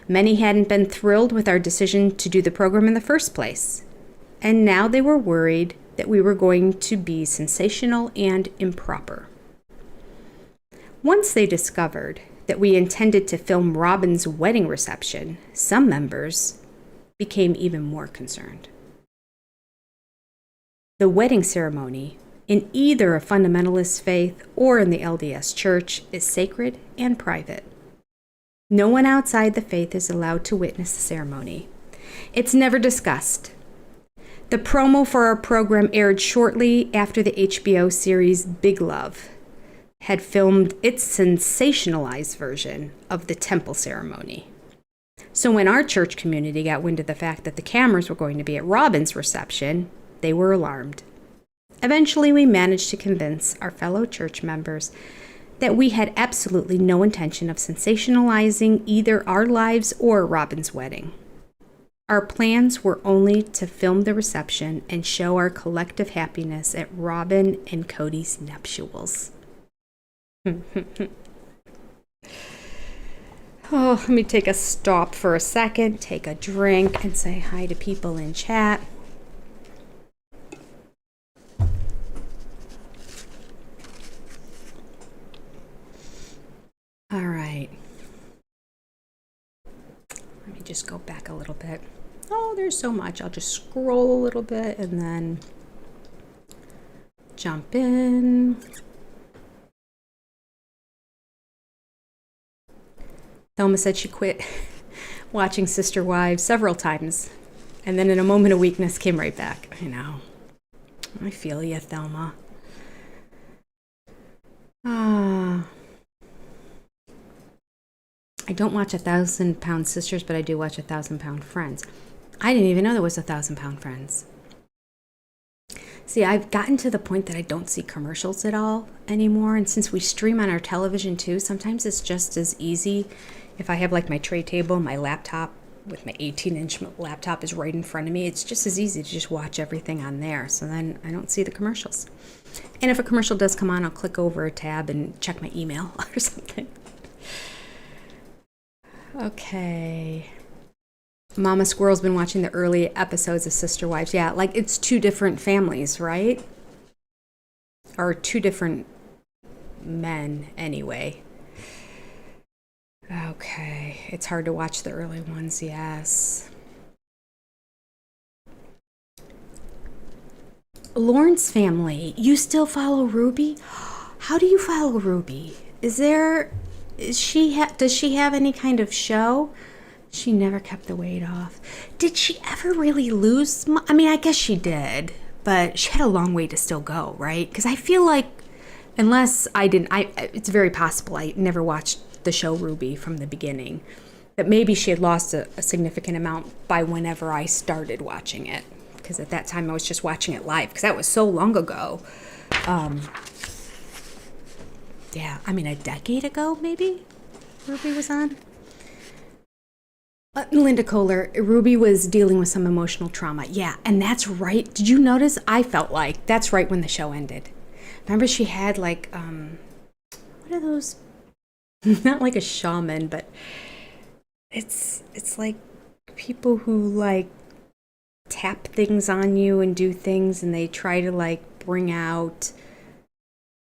Many hadn't been thrilled with our decision to do the program in the first place, and now they were worried that we were going to be sensational and improper. Once they discovered that we intended to film Robin's wedding reception, some members became even more concerned. The wedding ceremony, in either a fundamentalist faith or in the LDS Church, is sacred and private. No one outside the faith is allowed to witness the ceremony. It's never discussed. The promo for our program aired shortly after the HBO series Big Love had filmed its sensationalized version of the temple ceremony. So when our church community got wind of the fact that the cameras were going to be at Robin's reception, they were alarmed. Eventually, we managed to convince our fellow church members that we had absolutely no intention of sensationalizing either our lives or Robin's wedding. Our plans were only to film the reception and show our collective happiness at Robin and Cody's nuptials. Oh, let me take a stop for a second, take a drink, and say hi to people in chat. All right. Let me just go back a little bit. Oh, there's so much. I'll just scroll a little bit and then jump in. Thelma said she quit watching Sister Wives several times, and then in a moment of weakness came right back. I know. I feel you, Thelma. I don't watch 1,000-Pound Sisters, but I do watch 1,000-Pound Friends. I didn't even know there was 1,000-Pound Friends. See, I've gotten to the point that I don't see commercials at all anymore. And since we stream on our television too, sometimes it's just as easy. If I have like my tray table, my laptop with my 18-inch laptop is right in front of me, it's just as easy to just watch everything on there. So then I don't see the commercials. And if a commercial does come on, I'll click over a tab and check my email or something. Okay. Mama Squirrel's been watching the early episodes of Sister Wives. Yeah, like it's two different families, right? Or two different men, anyway. Okay. It's hard to watch the early ones, yes. Lauren's family. You still follow Ruby? How do you follow Ruby? Does she have any kind of show? She never kept the weight off. Did she ever really lose? I mean, I guess she did, but she had a long way to still go, right? Because I feel like, unless I didn't, it's very possible I never watched the show Ruby from the beginning, that maybe she had lost a significant amount by whenever I started watching it. Because at that time I was just watching it live, because that was so long ago. Yeah, I mean, a decade ago, maybe, Ruby was on. Linda Kohler, Ruby was dealing with some emotional trauma. Yeah, and that's right. Did you notice? I felt like that's right when the show ended. Remember she had like, what are those? Not like a shaman, but it's like people who like tap things on you and do things, and they try to like bring out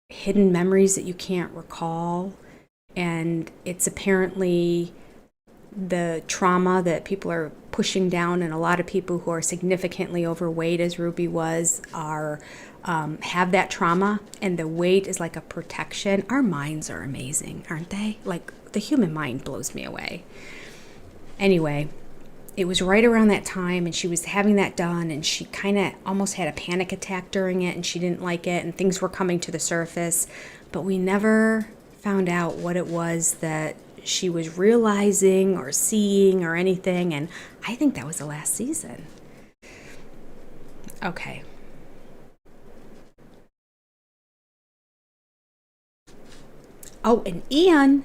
hidden memories that you can't recall. And it's apparently the trauma that people are pushing down, and a lot of people who are significantly overweight, as Ruby was, are have that trauma, and the weight is like a protection. Our minds are amazing, aren't they? Like, the human mind blows me away. Anyway, it was right around that time, and she was having that done, and she kind of almost had a panic attack during it, and she didn't like it, and things were coming to the surface, but we never found out what it was that she was realizing or seeing or anything, and I think that was the last season. Okay. Oh, and Ian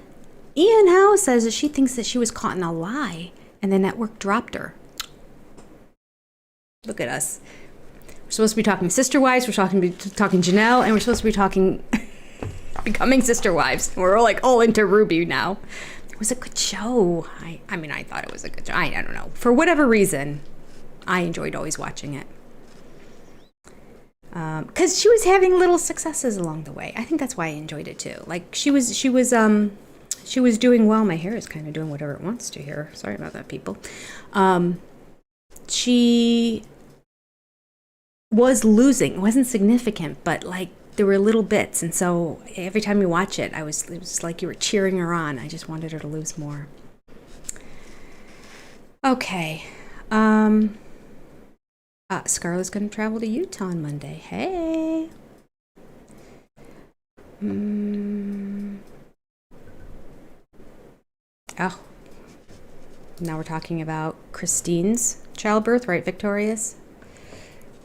Howe says that she thinks that she was caught in a lie and the network dropped her. Look at us. We're supposed to be talking Sister Wives, we're talking Janelle, and we're supposed to be talking Becoming Sister Wives. We're all like all into Ruby now. It was a good show. I mean, I thought it was a good show. I don't know. For whatever reason, I enjoyed always watching it. Because she was having little successes along the way. I think that's why I enjoyed it too. Like she was doing well. My hair is kind of doing whatever it wants to here. Sorry about that, people. She was losing. It wasn't significant, but like there were little bits, and so every time you watch it, it was like you were cheering her on. I just wanted her to lose more. Okay. Scarlett's going to travel to Utah on Monday. Hey. Oh. Now we're talking about Christine's childbirth, right, Victorious?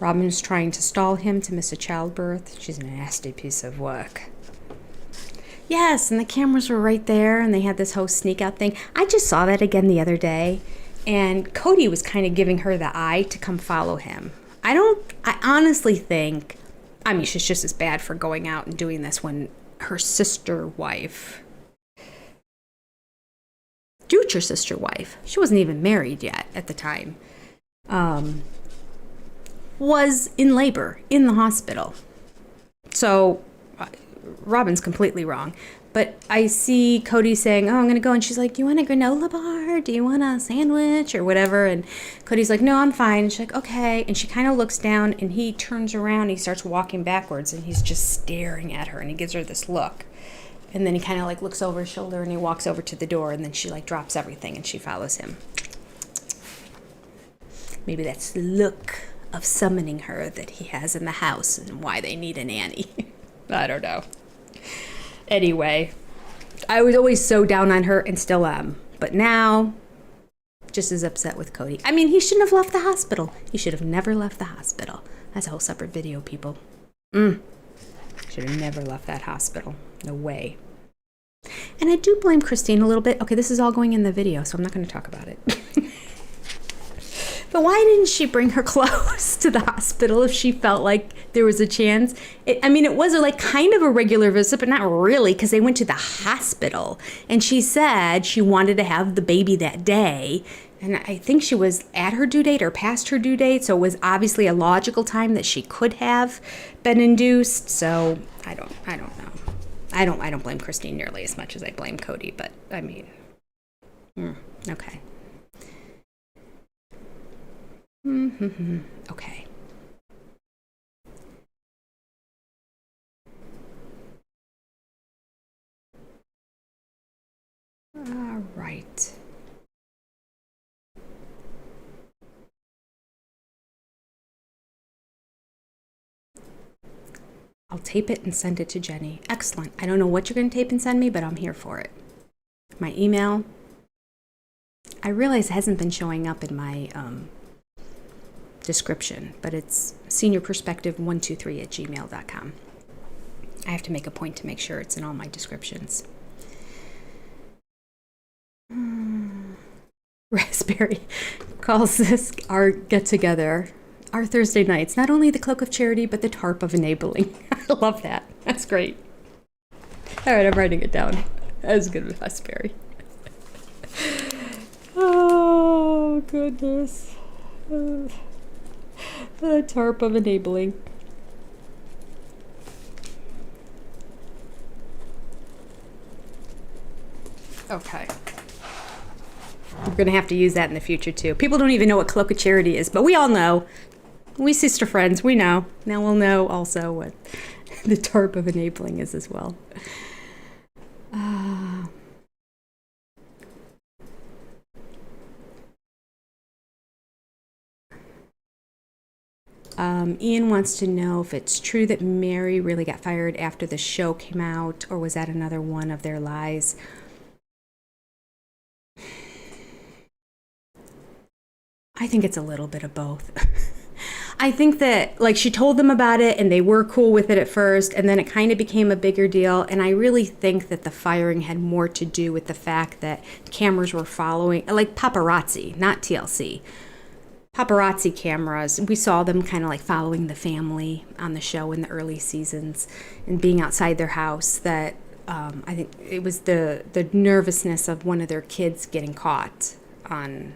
Robin's trying to stall him to miss a childbirth. She's a nasty piece of work. Yes, and the cameras were right there, and they had this whole sneak out thing. I just saw that again the other day, and Cody was kind of giving her the eye to come follow him. I honestly think, I mean, she's just as bad for going out and doing this when her sister wife, future sister wife, she wasn't even married yet at the time, was in labor in the hospital. So Robin's completely wrong. But I see Cody saying, oh, I'm going to go. And she's like, do you want a granola bar? Do you want a sandwich or whatever? And Cody's like, no, I'm fine. And she's like, okay. And she kind of looks down and he turns around. And he starts walking backwards and he's just staring at her. And he gives her this look. And then he kind of like looks over his shoulder and he walks over to the door. And then she like drops everything and she follows him. Maybe that's the look of summoning her that he has in the house and why they need a nanny. I don't know. Anyway, I was always so down on her and still am. But now, just as upset with Cody. I mean, he shouldn't have left the hospital. He should have never left the hospital. That's a whole separate video, people. Should have never left that hospital. No way. And I do blame Christine a little bit. Okay, this is all going in the video, so I'm not going to talk about it. But why didn't she bring her clothes to the hospital if she felt like there was a chance? It was like kind of a regular visit, but not really, because they went to the hospital. And she said she wanted to have the baby that day. And I think she was at her due date or past her due date. So it was obviously a logical time that she could have been induced. So I don't know. I don't blame Christine nearly as much as I blame Cody. But I mean, okay. Okay. All right. I'll tape it and send it to Jenny. Excellent. I don't know what you're going to tape and send me, but I'm here for it. My email. I realize it hasn't been showing up in my description, but it's seniorperspective123@gmail.com. I have to make a point to make sure it's in all my descriptions. Raspberry calls this our get-together, our Thursday nights, not only the cloak of charity, but the tarp of enabling. I love that. That's great. All right, I'm writing it down. That was good with Raspberry. Oh, goodness. The tarp of enabling. Okay. We're going to have to use that in the future, too. People don't even know what Cloak of Charity is, but we all know. We sister friends, we know. Now we'll know also what the tarp of enabling is as well. Ian wants to know if it's true that Mary really got fired after the show came out, or was that another one of their lies? I think it's a little bit of both. I think that, like, she told them about it and they were cool with it at first, and then it kind of became a bigger deal. And I really think that the firing had more to do with the fact that cameras were following, like paparazzi, not TLC. Paparazzi cameras, we saw them kind of like following the family on the show in the early seasons and being outside their house. That I think it was the nervousness of one of their kids getting caught on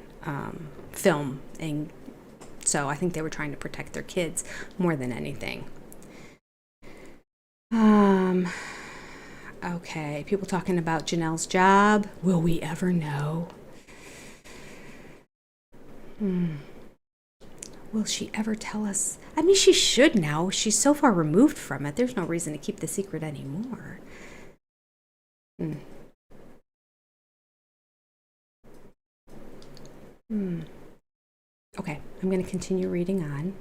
film, and so I think they were trying to protect their kids more than anything. Okay, people talking about Janelle's job. Will we ever know? Will she ever tell us? I mean, she should now. She's so far removed from it. There's no reason to keep the secret anymore. Okay, I'm going to continue reading on.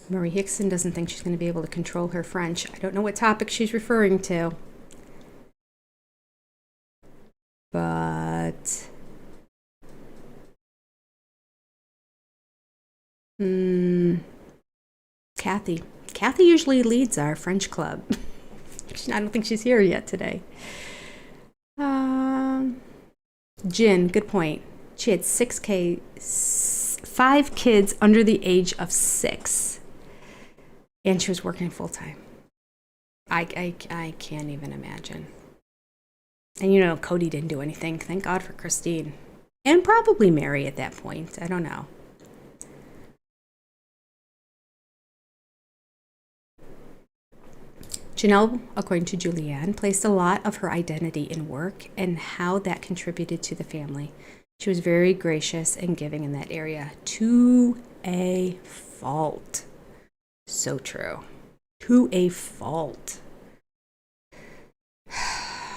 Marie Hickson doesn't think she's going to be able to control her French. I don't know what topic she's referring to. But Kathy usually leads our French club. I don't think she's here yet today. Jin, good point. She had 5 kids under the age of 6. And she was working full time. I can't even imagine. And Cody didn't do anything. Thank God for Christine. And probably Mary at that point. I don't know. Janelle, according to Julianne, placed a lot of her identity in work and how that contributed to the family. She was very gracious and giving in that area, to a fault. So true. To a fault.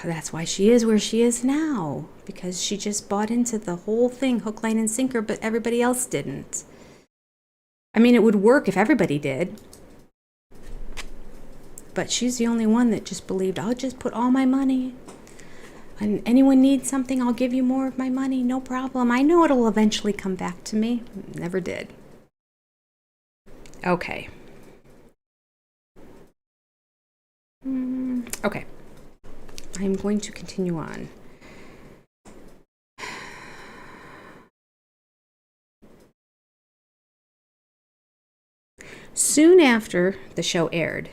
That's why she is where she is now, because she just bought into the whole thing, hook, line, and sinker, but everybody else didn't. I mean, it would work if everybody did. But she's the only one that just believed, I'll just put all my money. And anyone needs something, I'll give you more of my money. No problem. I know it'll eventually come back to me. Never did. Okay. Okay. I'm going to continue on. Soon after the show aired,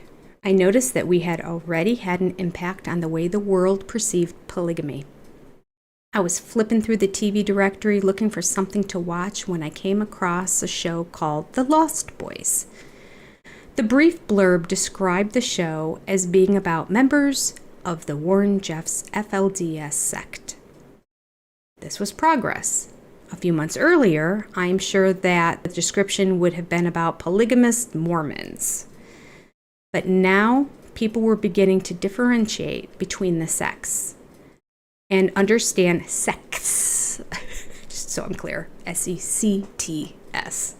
I noticed that we had already had an impact on the way the world perceived polygamy. I was flipping through the TV directory looking for something to watch when I came across a show called The Lost Boys. The brief blurb described the show as being about members of the Warren Jeffs FLDS sect. This was progress. A few months earlier, I'm sure that the description would have been about polygamist Mormons. But now, people were beginning to differentiate between the sects and understand sects, just so I'm clear, SECTS,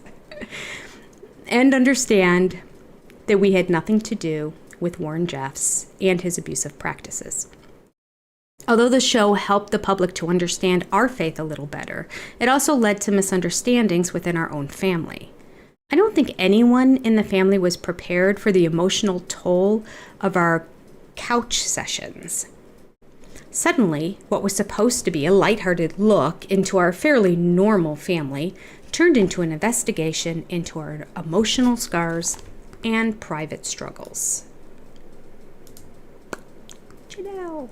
and understand that we had nothing to do with Warren Jeffs and his abusive practices. Although the show helped the public to understand our faith a little better, it also led to misunderstandings within our own family. I don't think anyone in the family was prepared for the emotional toll of our couch sessions. Suddenly, what was supposed to be a lighthearted look into our fairly normal family turned into an investigation into our emotional scars and private struggles. Janelle.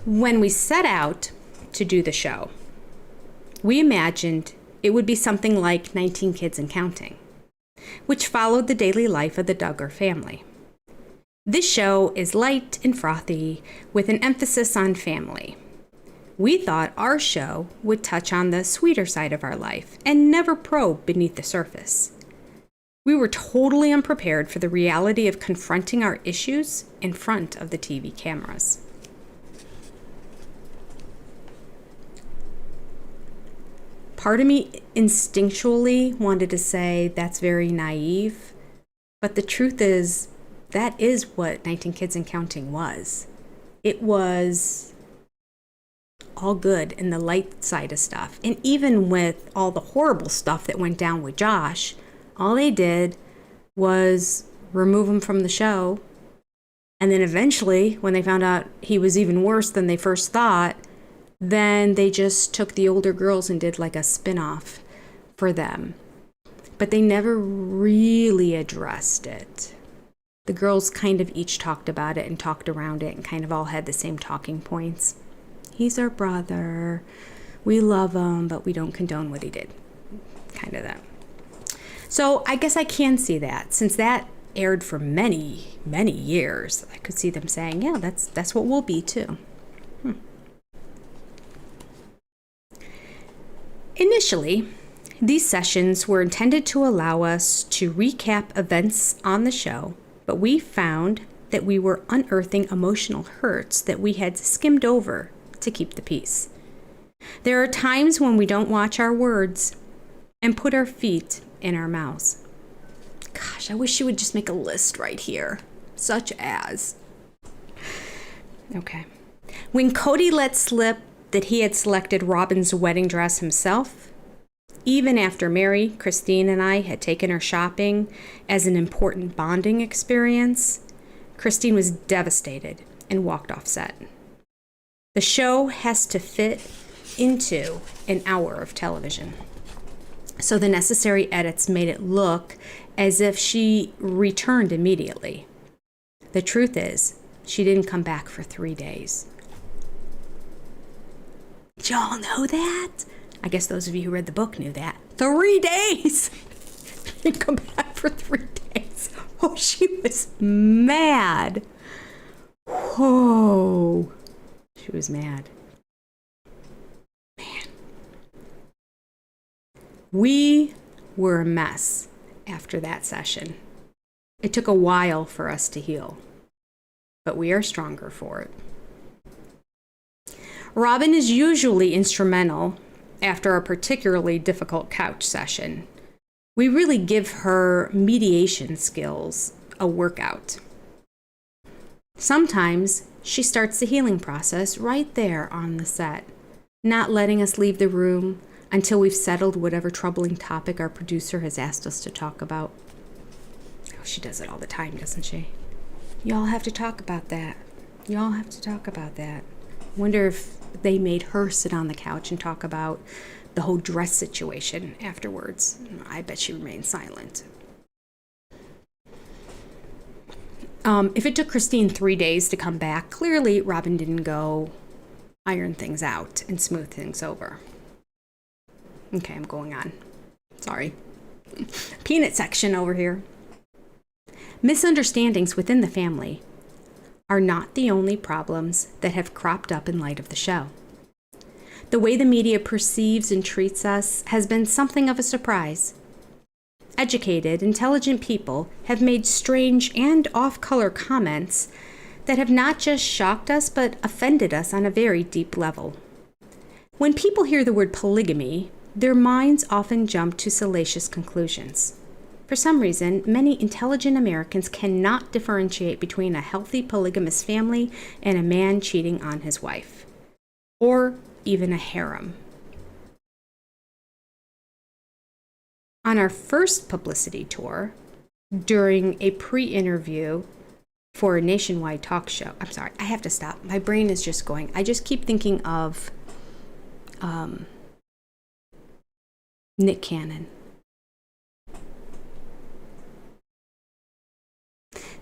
When we set out to do the show, we imagined it would be something like 19 Kids and Counting, which followed the daily life of the Duggar family. This show is light and frothy with an emphasis on family. We thought our show would touch on the sweeter side of our life and never probe beneath the surface. We were totally unprepared for the reality of confronting our issues in front of the TV cameras. Part of me instinctually wanted to say that's very naive, but the truth is that is what 19 Kids and Counting was. It was all good in the light side of stuff. And even with all the horrible stuff that went down with Josh, all they did was remove him from the show. And then eventually, when they found out he was even worse than they first thought, then they just took the older girls and did like a spin-off for them. But they never really addressed it. The girls kind of each talked about it and talked around it and kind of all had the same talking points. He's our brother. We love him, but we don't condone what he did. Kind of that. So I guess I can see that. Since that aired for many, many years, I could see them saying, yeah, that's what we'll be too. Initially, these sessions were intended to allow us to recap events on the show, but we found that we were unearthing emotional hurts that we had skimmed over to keep the peace. There are times when we don't watch our words and put our feet in our mouths. Gosh, I wish you would just make a list right here, such as Okay. When Cody let slip that he had selected Robin's wedding dress himself, even after Mary, Christine, and I had taken her shopping as an important bonding experience, Christine was devastated and walked off set. The show has to fit into an hour of television, so the necessary edits made it look as if she returned immediately. The truth is, she didn't come back for 3 days. Did y'all know that? I guess those of you who read the book knew that. 3 days! She didn't come back for 3 days. Oh, she was mad. Whoa. She was mad. Man. We were a mess after that session. It took a while for us to heal, but we are stronger for it. Robin is usually instrumental after a particularly difficult couch session. We really give her mediation skills a workout. Sometimes she starts the healing process right there on the set, not letting us leave the room until we've settled whatever troubling topic our producer has asked us to talk about. Oh, she does it all the time, doesn't she? Y'all have to talk about that. Y'all have to talk about that. Wonder if they made her sit on the couch and talk about the whole dress situation afterwards. I bet she remained silent. If it took Christine 3 days to come back, clearly Robin didn't go iron things out and smooth things over. Okay, I'm going on. Sorry. Peanut section over here. Misunderstandings within the family are not the only problems that have cropped up in light of the show. The way the media perceives and treats us has been something of a surprise. Educated, intelligent people have made strange and off-color comments that have not just shocked us but offended us on a very deep level. When people hear the word polygamy, their minds often jump to salacious conclusions. For some reason, many intelligent Americans cannot differentiate between a healthy polygamous family and a man cheating on his wife, or even a harem. On our first publicity tour, during a pre-interview for a nationwide talk show, I'm sorry, I have to stop. My brain is just going. I just keep thinking of Nick Cannon.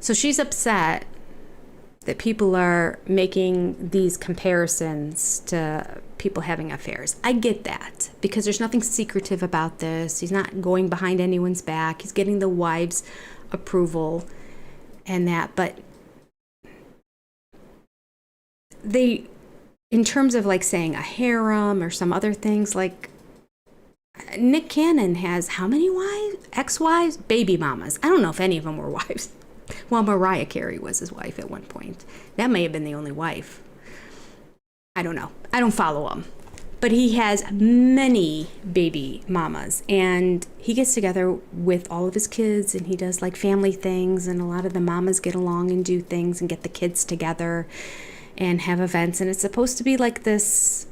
So she's upset that people are making these comparisons to people having affairs. I get that, because there's nothing secretive about this. He's not going behind anyone's back. He's getting the wives' approval and that. But they, in terms of like saying a harem or some other things, like Nick Cannon has how many wives? Ex-wives? Baby mamas. I don't know if any of them were wives. Well, Mariah Carey was his wife at one point. That may have been the only wife. I don't know. I don't follow him. But he has many baby mamas, and he gets together with all of his kids, and he does like family things, and a lot of the mamas get along and do things and get the kids together and have events, and it's supposed to be like this.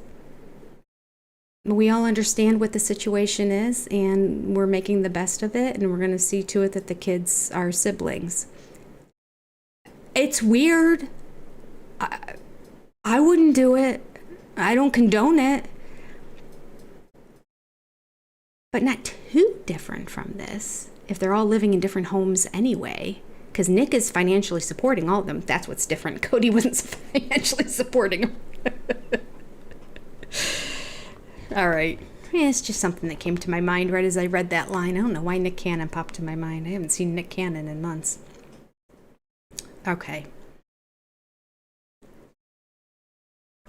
We all understand what the situation is, and we're making the best of it, and we're going to see to it that the kids are siblings. It's weird. I wouldn't do it. I don't condone it. But not too different from this, if they're all living in different homes anyway, because Nick is financially supporting all of them. That's what's different. Cody wasn't financially supporting them. All right. Yeah, it's just something that came to my mind right as I read that line. I don't know why Nick Cannon popped to my mind. I haven't seen Nick Cannon in months. Okay.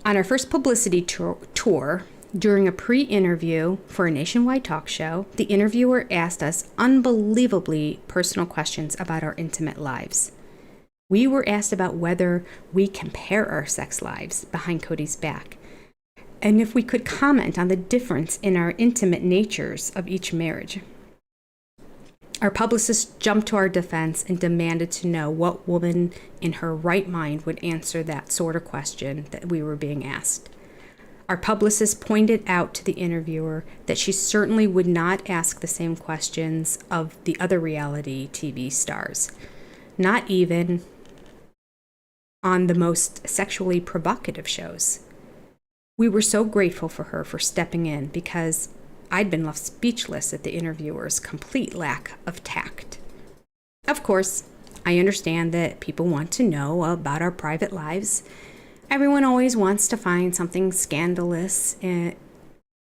On our first publicity tour, during a pre-interview for a nationwide talk show, the interviewer asked us unbelievably personal questions about our intimate lives. We were asked about whether we compare our sex lives behind Cody's back, and if we could comment on the difference in our intimate natures of each marriage. Our publicist jumped to our defense and demanded to know what woman in her right mind would answer that sort of question that we were being asked. Our publicist pointed out to the interviewer that she certainly would not ask the same questions of the other reality TV stars, not even on the most sexually provocative shows. We were so grateful for her for stepping in because I'd been left speechless at the interviewer's complete lack of tact. Of course, I understand that people want to know about our private lives. Everyone always wants to find something scandalous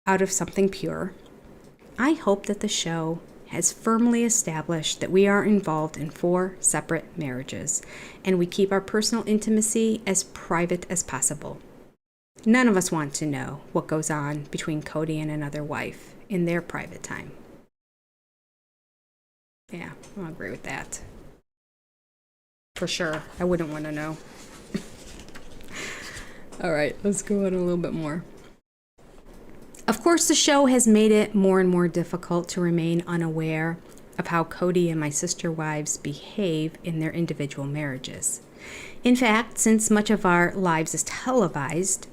out of something pure. I hope that the show has firmly established that we are involved in 4 separate marriages, and we keep our personal intimacy as private as possible. None of us want to know what goes on between Cody and another wife in their private time. Yeah, I'll agree with that. For sure, I wouldn't want to know. All right, let's go on a little bit more. Of course, the show has made it more and more difficult to remain unaware of how Cody and my sister wives behave in their individual marriages. In fact, since much of our lives is televised,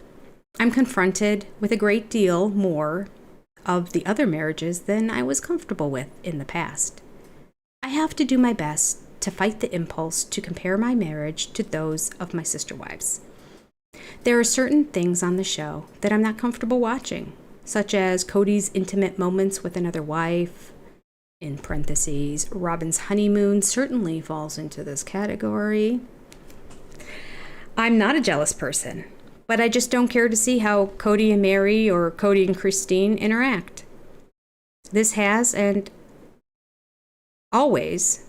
I'm confronted with a great deal more of the other marriages than I was comfortable with in the past. I have to do my best to fight the impulse to compare my marriage to those of my sister wives. There are certain things on the show that I'm not comfortable watching, such as Cody's intimate moments with another wife. In parentheses, Robin's honeymoon certainly falls into this category. I'm not a jealous person, but I just don't care to see how Cody and Mary or Cody and Christine interact. This has always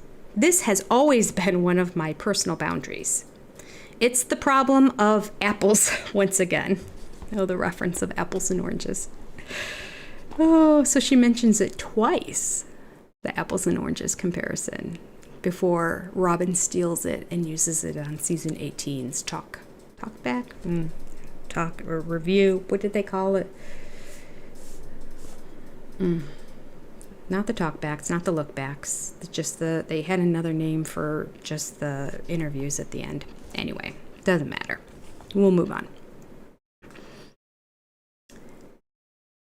been one of my personal boundaries. It's the problem of apples once again. Oh, the reference of apples and oranges. Oh, so she mentions it twice, the apples and oranges comparison, before Robin steals it and uses it on season 18's Talk Back? Talk or review. What did they call it? Not the talk backs, not the look backs. They had another name for just the interviews at the end. Anyway, doesn't matter. We'll move on.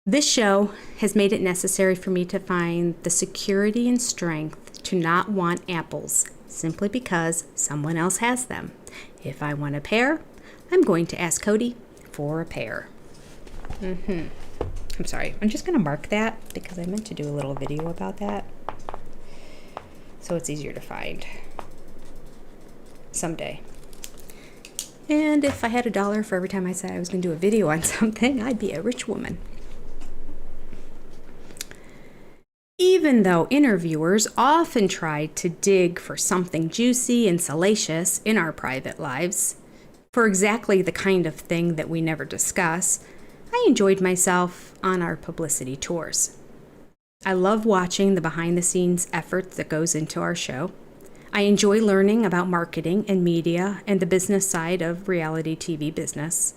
This show has made it necessary for me to find the security and strength to not want apples simply because someone else has them. If I want a pear, I'm going to ask Cody for a pear. I'm sorry. I'm just going to mark that because I meant to do a little video about that, so it's easier to find someday. And if I had $1 for every time I said I was going to do a video on something, I'd be a rich woman. Even though interviewers often tried to dig for something juicy and salacious in our private lives, for exactly the kind of thing that we never discuss, I enjoyed myself on our publicity tours. I love watching the behind-the-scenes effort that goes into our show. I enjoy learning about marketing and media and the business side of reality TV business.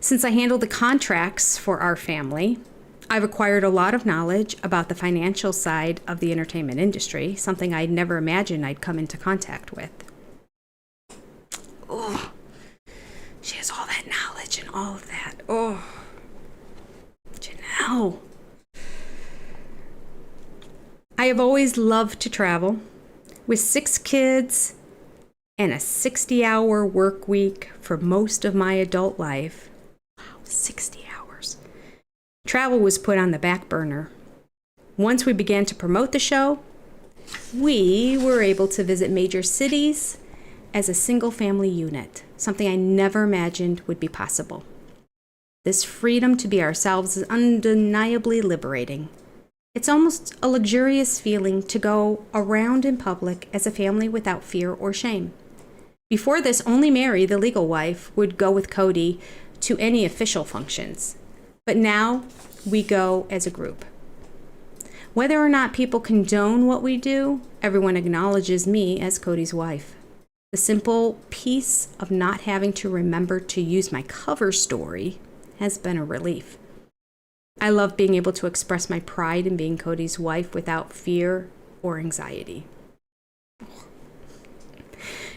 Since I handle the contracts for our family, I've acquired a lot of knowledge about the financial side of the entertainment industry, something I'd never imagined I'd come into contact with. Oh, she has all that knowledge and all of that. Oh, Janelle. I have always loved to travel. With 6 kids and a 60-hour work week for most of my adult life, wow, 60 hours, travel was put on the back burner. Once we began to promote the show, we were able to visit major cities as a single-family unit, something I never imagined would be possible. This freedom to be ourselves is undeniably liberating. It's almost a luxurious feeling to go around in public as a family without fear or shame. Before this, only Mary, the legal wife, would go with Cody to any official functions. But now we go as a group. Whether or not people condone what we do, everyone acknowledges me as Cody's wife. The simple peace of not having to remember to use my cover story has been a relief. I love being able to express my pride in being Cody's wife without fear or anxiety.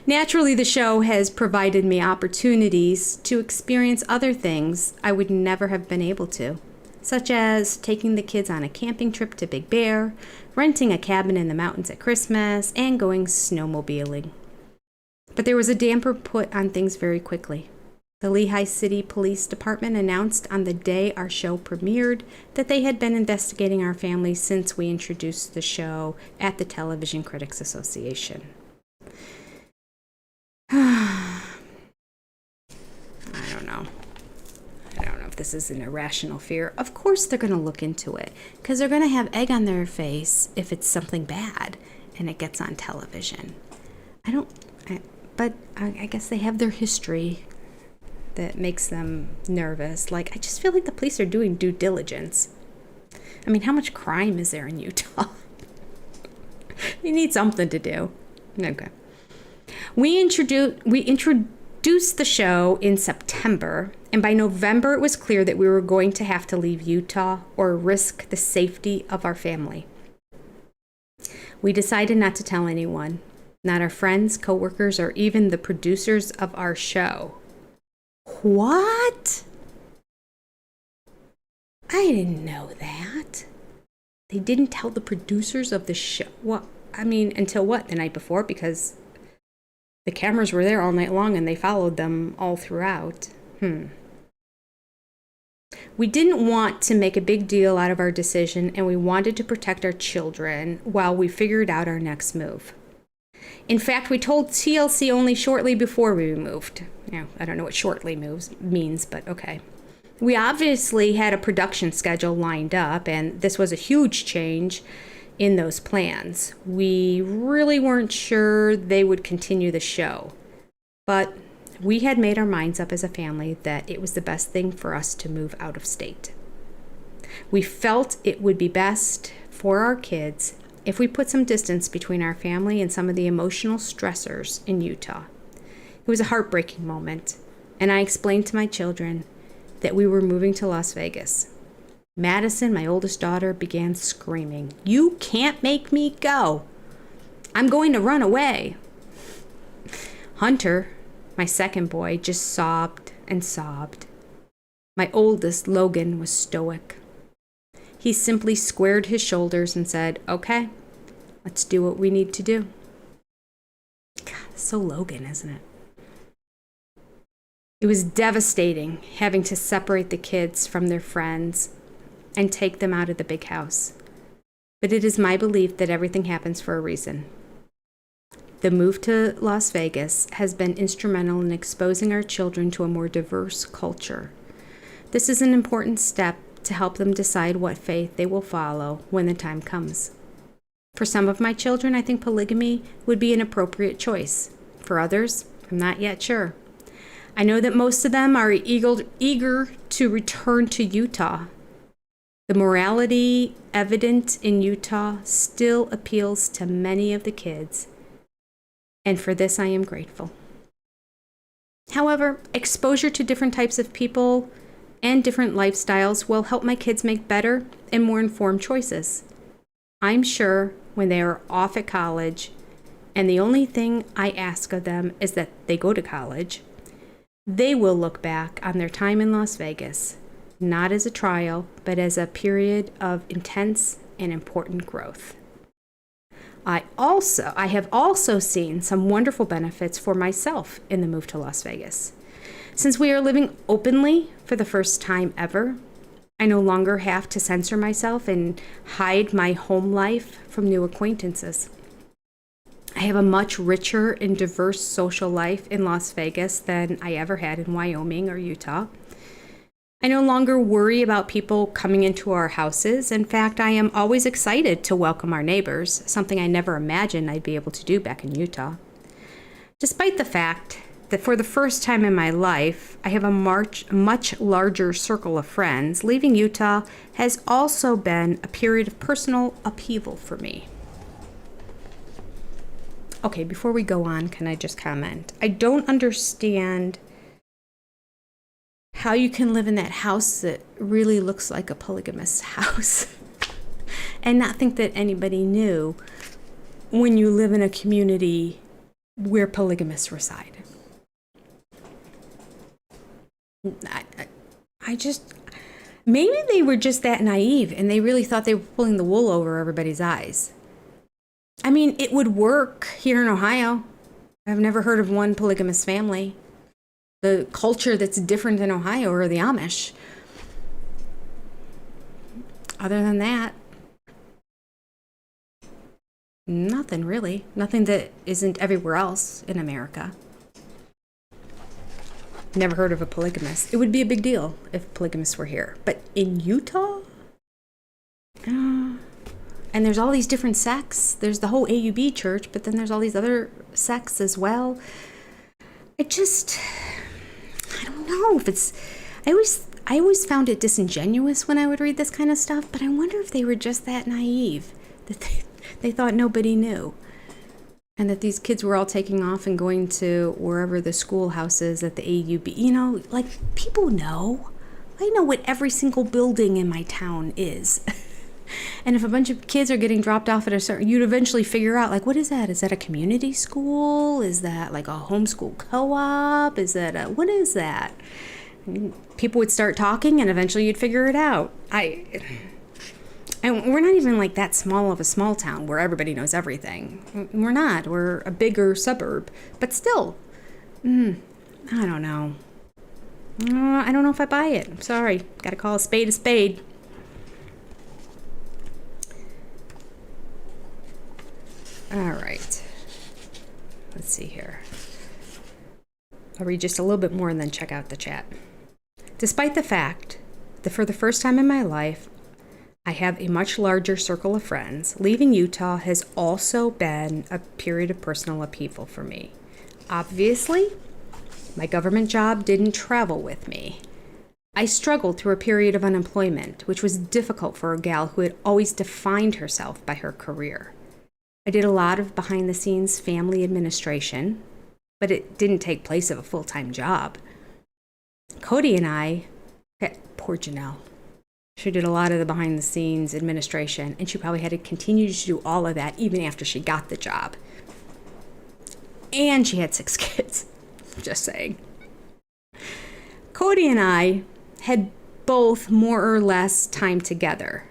Naturally, the show has provided me opportunities to experience other things I would never have been able to, such as taking the kids on a camping trip to Big Bear, renting a cabin in the mountains at Christmas, and going snowmobiling. But there was a damper put on things very quickly. The Lehigh City Police Department announced on the day our show premiered that they had been investigating our family since we introduced the show at the Television Critics Association. I don't know if this is an irrational fear. Of course they're going to look into it because they're going to have egg on their face if it's something bad and it gets on television. But I guess they have their history that makes them nervous. Like, I just feel like the police are doing due diligence. I mean, how much crime is there in Utah? They need something to do. Okay. We introduced the show in September, and by November it was clear that we were going to have to leave Utah or risk the safety of our family. We decided not to tell anyone, not our friends, coworkers, or even the producers of our show. What? I didn't know that. They didn't tell the producers of the show. What? I mean, until what? The night before? Because the cameras were there all night long and they followed them all throughout. We didn't want to make a big deal out of our decision, and we wanted to protect our children while we figured out our next move. In fact, we told TLC only shortly before we moved. I don't know what shortly means, but okay. We obviously had a production schedule lined up, and this was a huge change in those plans. We really weren't sure they would continue the show, but we had made our minds up as a family that it was the best thing for us to move out of state. We felt it would be best for our kids if we put some distance between our family and some of the emotional stressors in Utah. It was a heartbreaking moment, and I explained to my children that we were moving to Las Vegas. Madison, my oldest daughter, began screaming, "You can't make me go. I'm going to run away." Hunter, my second boy, just sobbed and sobbed. My oldest, Logan, was stoic. He simply squared his shoulders and said, "Okay, let's do what we need to do." God, it's so Logan, isn't it? It was devastating having to separate the kids from their friends and take them out of the big house. But it is my belief that everything happens for a reason. The move to Las Vegas has been instrumental in exposing our children to a more diverse culture. This is an important step to help them decide what faith they will follow when the time comes. For some of my children, I think polygamy would be an appropriate choice. For others, I'm not yet sure. I know that most of them are eager to return to Utah. The morality evident in Utah still appeals to many of the kids, and for this I am grateful. However, exposure to different types of people and different lifestyles will help my kids make better and more informed choices. I'm sure when they are off at college, and the only thing I ask of them is that they go to college, they will look back on their time in Las Vegas, not as a trial, but as a period of intense and important growth. I have also seen some wonderful benefits for myself in the move to Las Vegas. Since we are living openly for the first time ever, I no longer have to censor myself and hide my home life from new acquaintances. I have a much richer and diverse social life in Las Vegas than I ever had in Wyoming or Utah. I no longer worry about people coming into our houses. In fact, I am always excited to welcome our neighbors, something I never imagined I'd be able to do back in Utah. Despite the fact that for the first time in my life, I have a much larger circle of friends, leaving Utah has also been a period of personal upheaval for me. Okay, before we go on, can I just comment? I don't understand how you can live in that house that really looks like a polygamous house and not think that anybody knew when you live in a community where polygamists reside. I just, maybe they were just that naive and they really thought they were pulling the wool over everybody's eyes. I mean, it would work here in Ohio. I've never heard of one polygamous family. The culture that's different in Ohio are the Amish. Other than that, nothing really. Nothing that isn't everywhere else in America. Never heard of a polygamist. It would be a big deal if polygamists were here. But in Utah? And there's all these different sects. There's the whole AUB church, but then there's all these other sects as well. I don't know if it's... I always found it disingenuous when I would read this kind of stuff, but I wonder if they were just that naive, that they thought nobody knew. And that these kids were all taking off and going to wherever the schoolhouse is at the AUB. You know, like, people know. I know what every single building in my town is. And if a bunch of kids are getting dropped off at a certain, you'd eventually figure out, like, what is that? Is that a community school? Is that like a homeschool co-op? Is that what is that? People would start talking and eventually you'd figure it out. And we're not even like that small of a small town where everybody knows everything. We're not. We're a bigger suburb. But still, I don't know. I don't know if I buy it. I'm sorry. Got to call a spade a spade. All right. Let's see here. I'll read just a little bit more and then check out the chat. Despite the fact that for the first time in my life, I have a much larger circle of friends, leaving Utah has also been a period of personal upheaval for me. Obviously, my government job didn't travel with me. I struggled through a period of unemployment, which was difficult for a gal who had always defined herself by her career. I did a lot of behind-the-scenes family administration, but it didn't take place of a full-time job. Cody and I, poor Janelle, she did a lot of the behind-the-scenes administration, and she probably had to continue to do all of that even after she got the job. And she had 6 kids, just saying. Cody and I had both more or less time together.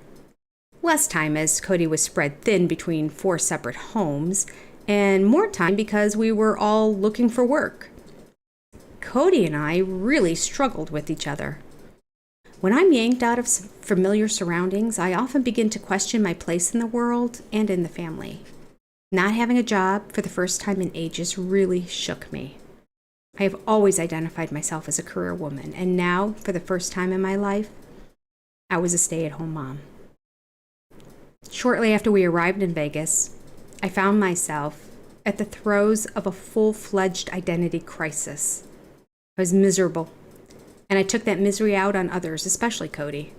Less time as Cody was spread thin between 4 separate homes, and more time because we were all looking for work. Cody and I really struggled with each other. When I'm yanked out of familiar surroundings, I often begin to question my place in the world and in the family. Not having a job for the first time in ages really shook me. I have always identified myself as a career woman, and now, for the first time in my life, I was a stay-at-home mom. Shortly after we arrived in Vegas, I found myself at the throes of a full-fledged identity crisis. I was miserable, and I took that misery out on others, especially Cody.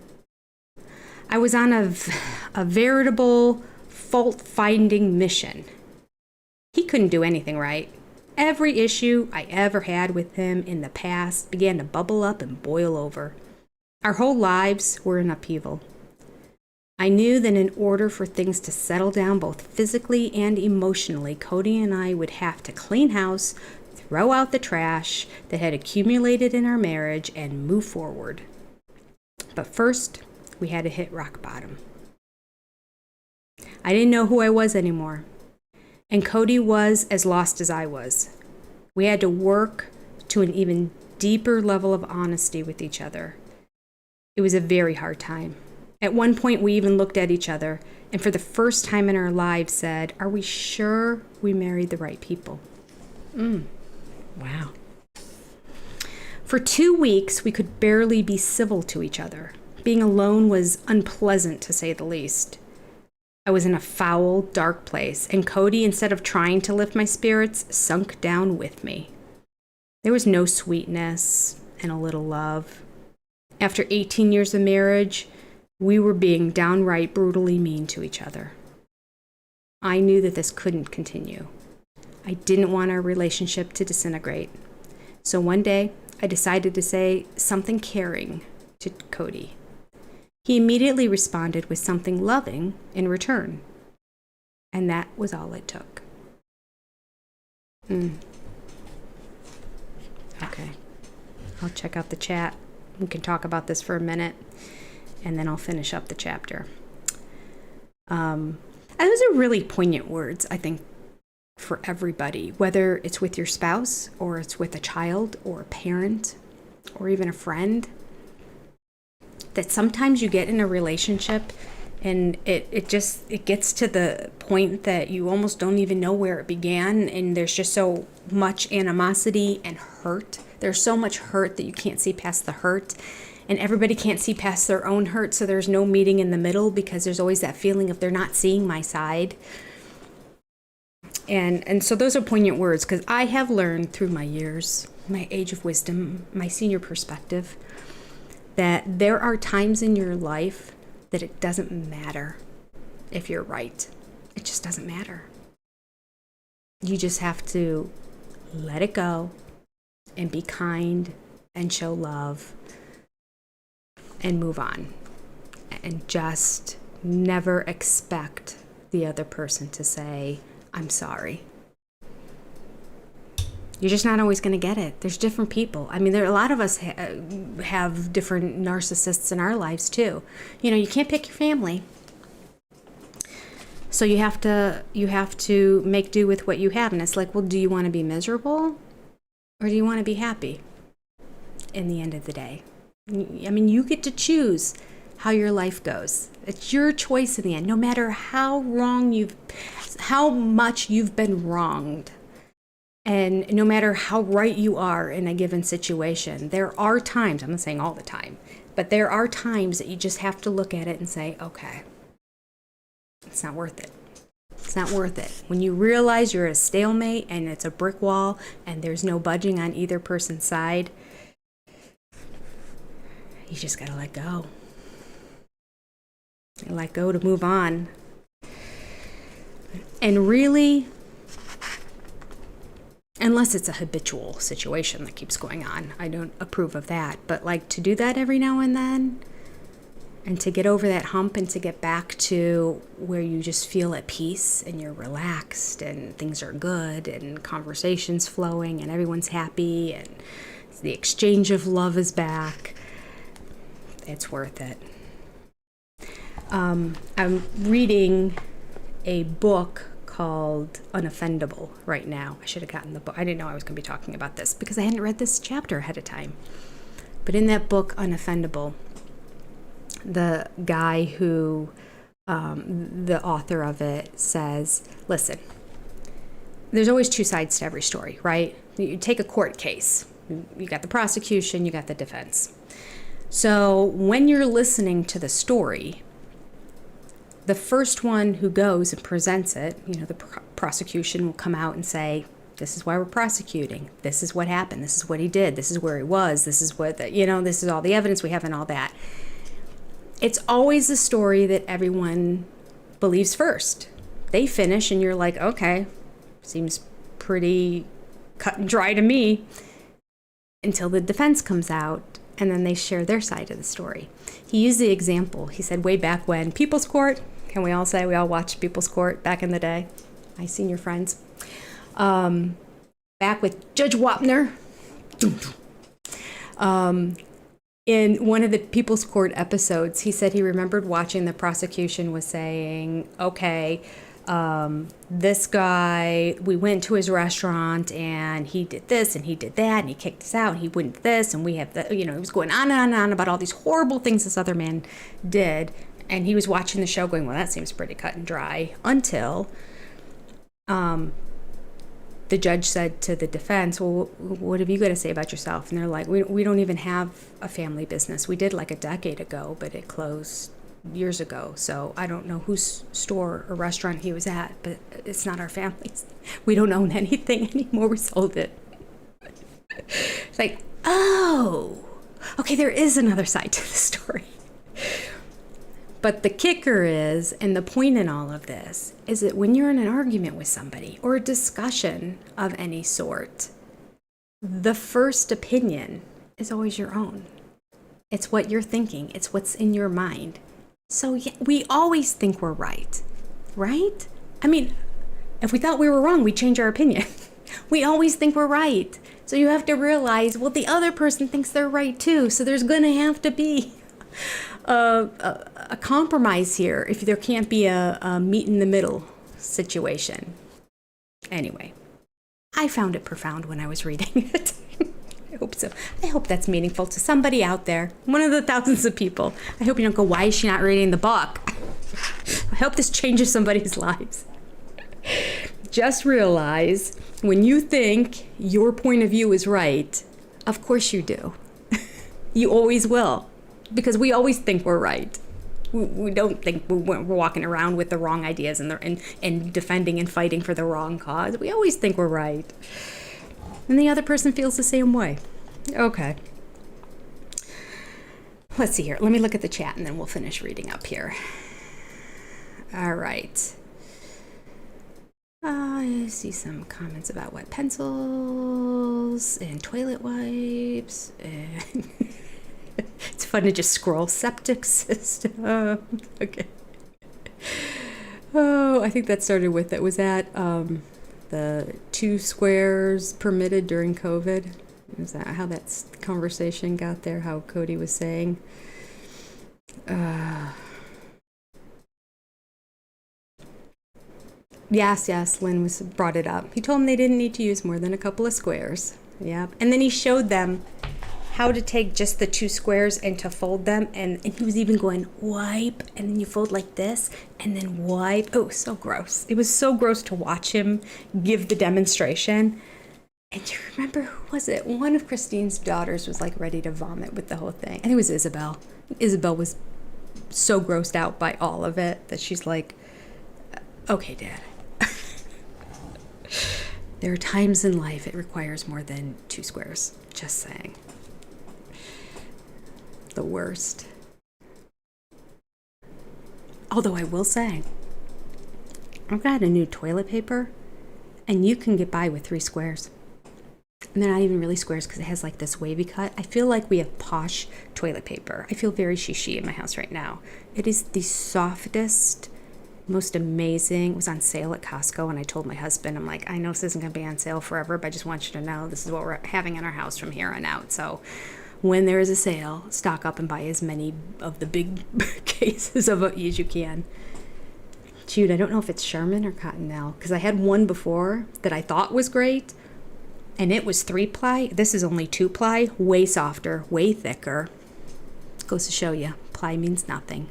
I was on a veritable fault-finding mission. He couldn't do anything right. Every issue I ever had with him in the past began to bubble up and boil over. Our whole lives were in upheaval. I knew that in order for things to settle down both physically and emotionally, Cody and I would have to clean house, throw out the trash that had accumulated in our marriage, and move forward. But first, we had to hit rock bottom. I didn't know who I was anymore, and Cody was as lost as I was. We had to work to an even deeper level of honesty with each other. It was a very hard time. At one point, we even looked at each other and for the first time in our lives said, "Are we sure we married the right people?" Wow. For 2 weeks, we could barely be civil to each other. Being alone was unpleasant, to say the least. I was in a foul, dark place, and Cody, instead of trying to lift my spirits, sunk down with me. There was no sweetness and a little love. After 18 years of marriage, we were being downright brutally mean to each other. I knew that this couldn't continue. I didn't want our relationship to disintegrate. So one day, I decided to say something caring to Cody. He immediately responded with something loving in return. And that was all it took. Okay. I'll check out the chat. We can talk about this for a minute, and then I'll finish up the chapter. Those are really poignant words, I think, for everybody, whether it's with your spouse or it's with a child or a parent or even a friend. That sometimes you get in a relationship and it gets to the point that you almost don't even know where it began, and there's just so much animosity and hurt. There's so much hurt that you can't see past the hurt, and everybody can't see past their own hurt, so there's no meeting in the middle because there's always that feeling of they're not seeing my side. And so those are poignant words, because I have learned through my years, my age of wisdom, my senior perspective, that there are times in your life that it doesn't matter if you're right. It just doesn't matter. You just have to let it go and be kind and show love and move on. And just never expect the other person to say, I'm sorry. You're just not always going to get it. There's different people. I mean, a lot of us have different narcissists in our lives too. You know, you can't pick your family. So you have to make do with what you have. And it's like, well, do you want to be miserable or do you want to be happy in the end of the day? I mean, you get to choose how your life goes. It's your choice in the end, no matter how much you've been wronged. And no matter how right you are in a given situation, there are times, I'm not saying all the time, but there are times that you just have to look at it and say, okay, it's not worth it. It's not worth it. When you realize you're at a stalemate and it's a brick wall and there's no budging on either person's side, you just gotta let go. Let go to move on. And really, unless it's a habitual situation that keeps going on, I don't approve of that. But like to do that every now and then, and to get over that hump and to get back to where you just feel at peace and you're relaxed and things are good and conversation's flowing and everyone's happy and the exchange of love is back, it's worth it. I'm reading a book called Unoffendable right now. I should have gotten the book. I didn't know I was going to be talking about this because I hadn't read this chapter ahead of time. But in that book, Unoffendable, the guy who, the author of it says, listen, there's always two sides to every story, right? You take a court case. You got the prosecution, you got the defense. So when you're listening to the story, the first one who goes and presents it, you know, the prosecution will come out and say, this is why we're prosecuting. This is what happened. This is what he did. This is where he was. This is what, this is all the evidence we have and all that. It's always the story that everyone believes first. They finish and you're like, okay, seems pretty cut and dry to me, until the defense comes out and then they share their side of the story. He used the example. He said way back when People's Court, can we all say we all watched People's Court back in the day? My senior friends. Back with Judge Wapner. In one of the People's Court episodes, he said he remembered watching the prosecution was saying, okay, this guy, we went to his restaurant and he did this and he did that and he kicked us out and he went this and we have the, he was going on and on and on about all these horrible things this other man did. And he was watching the show going, well, that seems pretty cut and dry, until the judge said to the defense, well, what have you got to say about yourself? And they're like, we don't even have a family business. We did like a decade ago, but it closed years ago. So I don't know whose store or restaurant he was at, but it's not our family's. We don't own anything anymore. We sold it. It's like, oh, okay, there is another side to the story. But the kicker is, and the point in all of this, is that when you're in an argument with somebody or a discussion of any sort, the first opinion is always your own. It's what you're thinking. It's what's in your mind. So yeah, we always think we're right? I mean, if we thought we were wrong, we'd change our opinion. We always think we're right. So you have to realize, well, the other person thinks they're right too. So there's going to have to be a compromise here if there can't be a meet in the middle situation. Anyway, I found it profound when I was reading it. I hope so. I hope that's meaningful to somebody out there, one of the thousands of people. I hope you don't go, why is she not reading the book? I hope this changes somebody's lives. Just realize when you think your point of view is right, of course you do. You always will, because we always think we're right. We don't think we're walking around with the wrong ideas and defending and fighting for the wrong cause. We always think we're right. And the other person feels the same way. Okay. Let's see here. Let me look at the chat and then we'll finish reading up here. All right. I see some comments about wet pencils and toilet wipes. And it's fun to just scroll septic system. Okay. Oh, I think that started with, it was that the 2 squares permitted during COVID. Is that how that conversation got there? How Cody was saying? Yes, Lynn brought it up. He told them they didn't need to use more than a couple of squares. Yep. And then he showed them how to take just the 2 squares and to fold them. And he was even going, wipe, and then you fold like this, and then wipe. Oh, so gross. It was so gross to watch him give the demonstration. And do you remember, who was it? One of Christine's daughters was like ready to vomit with the whole thing. I think it was Isabel. Isabel was so grossed out by all of it that she's like, okay, Dad. There are times in life it requires more than 2 squares. Just saying. The worst. Although I will say, I've got a new toilet paper, and you can get by with 3 squares. And they're not even really squares because it has like this wavy cut. I feel like we have posh toilet paper. I feel very shishi in my house right now. It is the softest, most amazing. It was on sale at Costco, and I told my husband, I'm like, I know this isn't going to be on sale forever, but I just want you to know this is what we're having in our house from here on out. So when there is a sale, stock up and buy as many of the big cases of it as you can. Shoot, I don't know if it's Sherman or Cottonelle, because I had one before that I thought was great, and it was 3-ply. This is only 2-ply, way softer, way thicker. Goes to show you, ply means nothing.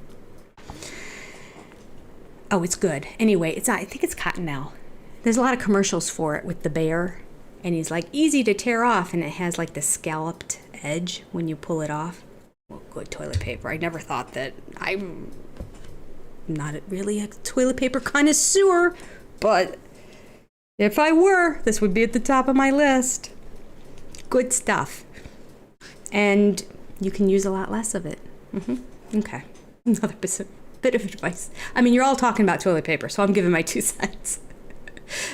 Oh, it's good. Anyway, I think it's Cottonelle. There's a lot of commercials for it with the bear, and he's like, easy to tear off, and it has like the scalloped edge when you pull it off. Well, good toilet paper. I never thought that. I'm not really a toilet paper connoisseur, but if I were, this would be at the top of my list. Good stuff. And you can use a lot less of it. Okay. Another bit of advice. I mean, you're all talking about toilet paper, so I'm giving my 2 cents.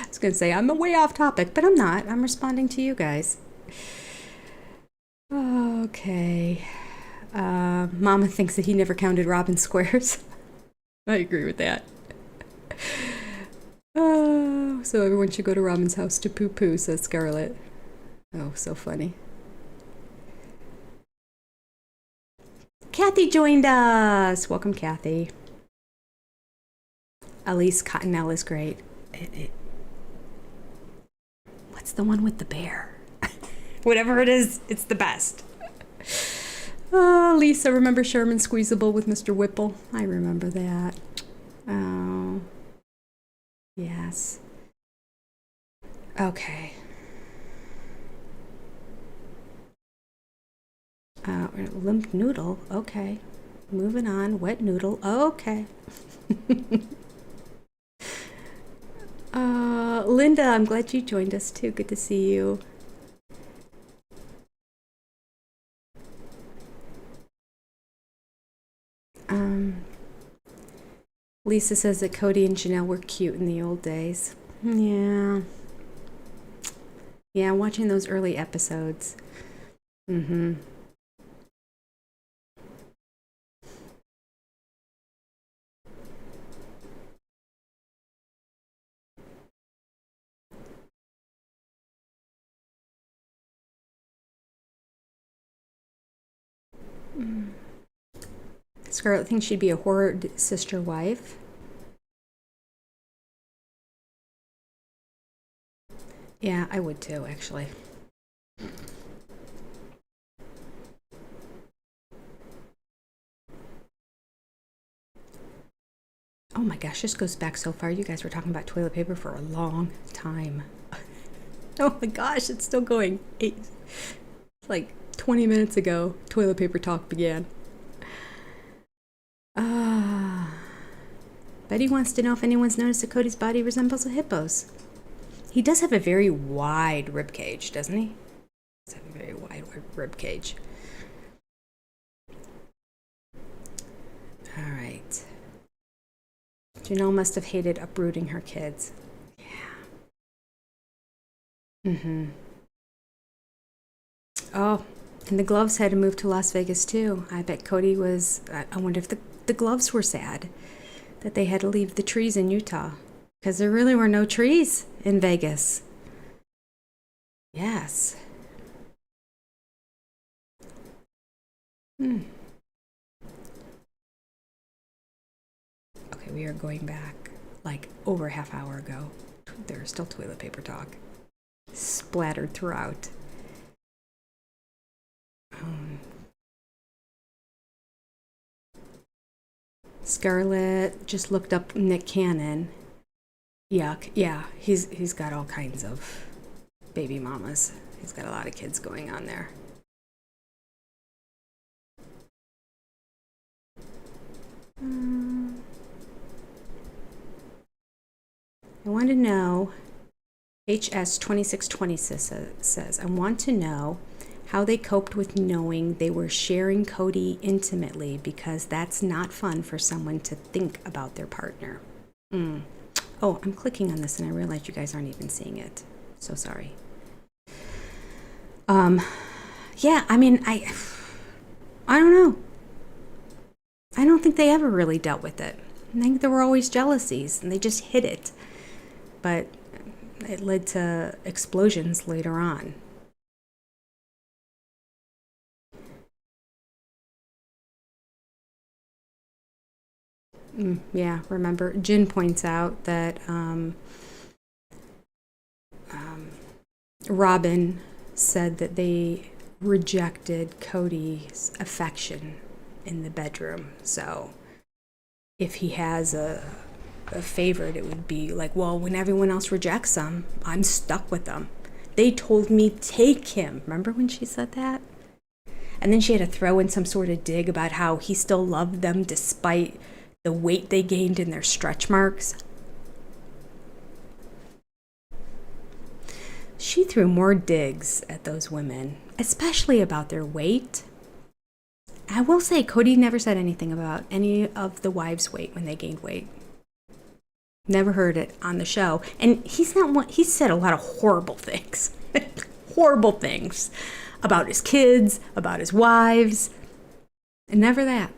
I was going to say, I'm way off topic, but I'm not. I'm responding to you guys. Okay. Mama thinks that he never counted Robin's squares. I agree with that. So everyone should go to Robin's house to poo-poo, says Scarlett. Oh, so funny. Kathy joined us. Welcome, Kathy. Elise Cottonelle is great. What's the one with the bear? Whatever it is, it's the best. Oh, Lisa, remember Sherman Squeezable with Mr. Whipple? I remember that. Oh, yes. Okay. Limp noodle. Okay. Moving on. Wet noodle. Okay. Linda, I'm glad you joined us too. Good to see you. Lisa says that Cody and Janelle were cute in the old days. Yeah. Yeah, watching those early episodes. Scarlett thinks she'd be a horrid sister wife. Yeah, I would too, actually. Oh my gosh, this goes back so far. You guys were talking about toilet paper for a long time. Oh my gosh, it's still going. It's like 20 minutes ago, toilet paper talk began. Betty wants to know if anyone's noticed that Cody's body resembles a hippo's. He does have a very wide rib cage, doesn't he? He's a very wide rib cage. All right. Janelle must have hated uprooting her kids. Yeah. Oh, and the gloves had to move to Las Vegas too. I bet Cody was, I wonder if the gloves were sad that they had to leave the trees in Utah, because there really were no trees in Vegas. Yes. Okay, we are going back like over a half hour ago. There's still toilet paper talk splattered throughout. Scarlett just looked up Nick Cannon. Yuck. Yeah, he's got all kinds of baby mamas. He's got a lot of kids going on there. I want to know, HS2620 says, I want to know how they coped with knowing they were sharing Cody intimately, because that's not fun for someone to think about their partner. Oh, I'm clicking on this and I realize you guys aren't even seeing it. So sorry. Yeah, I mean, I don't know. I don't think they ever really dealt with it. I think there were always jealousies and they just hid it. But it led to explosions later on. Yeah, remember, Jin points out that Robin said that they rejected Cody's affection in the bedroom. So if he has a favorite, it would be like, well, when everyone else rejects him, I'm stuck with them. They told me take him. Remember when she said that? And then she had to throw in some sort of dig about how he still loved them despite the weight they gained in their stretch marks. She threw more digs at those women, especially about their weight. I will say Cody never said anything about any of the wives' weight when they gained weight. Never heard it on the show. And he's said a lot of horrible things. Horrible things about his kids, about his wives. And never that.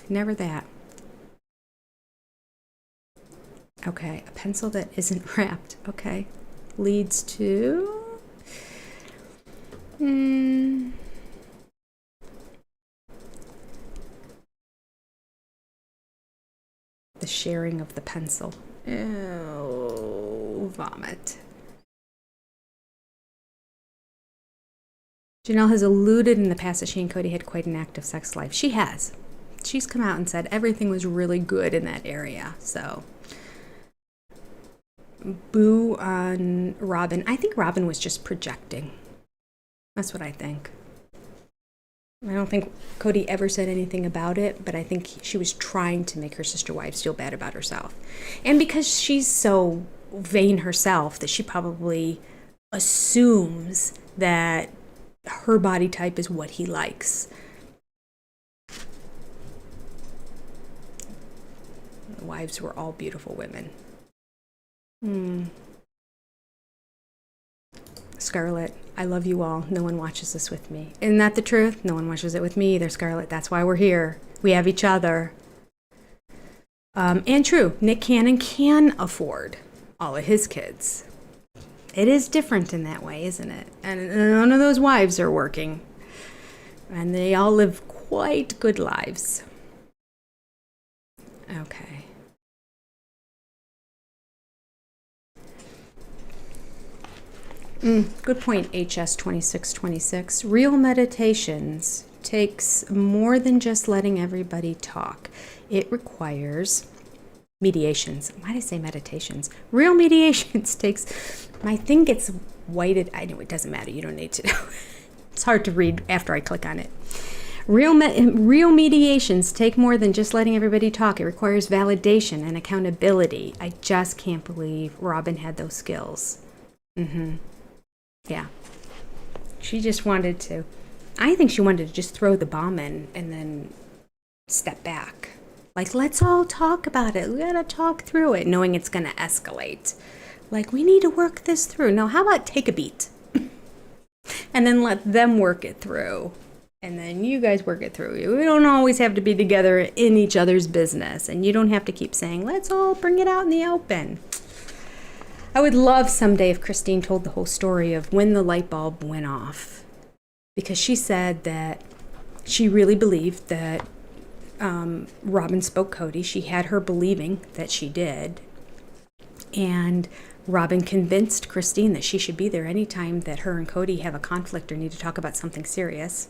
Never that. Okay, a pencil that isn't wrapped. Okay. Leads to... the sharing of the pencil. Ew, vomit. Janelle has alluded in the past that she and Cody had quite an active sex life. She has. She's come out and said everything was really good in that area. So, boo on Robin. I think Robin was just projecting. That's what I think. I don't think Cody ever said anything about it, but I think she was trying to make her sister wives feel bad about herself. And because she's so vain herself that she probably assumes that her body type is what he likes. The wives were all beautiful women. Scarlett, I love you all. No one watches this with me. Isn't that the truth? No one watches it with me either, Scarlett. That's why we're here. We have each other. And true, Nick Cannon can afford all of his kids. It is different in that way, isn't it? And none of those wives are working. And they all live quite good lives. Okay. Good point, HS 2626. Real meditations takes more than just letting everybody talk. It requires mediations. Why did I say meditations? Real mediations takes, my thing gets whited. I know it doesn't matter. You don't need to know. It's hard to read after I click on it. Real mediations take more than just letting everybody talk. It requires validation and accountability. I just can't believe Robin had those skills. Yeah. She just wanted to, I think she wanted to just throw the bomb in and then step back. Like, let's all talk about it. We gotta talk through it, knowing it's gonna escalate. Like, we need to work this through. No, how about take a beat? And then let them work it through. And then you guys work it through. We don't always have to be together in each other's business. And you don't have to keep saying, let's all bring it out in the open. I would love someday if Christine told the whole story of when the light bulb went off. Because she said that she really believed that Robin spoke Cody. She had her believing that she did. And Robin convinced Christine that she should be there anytime that her and Cody have a conflict or need to talk about something serious.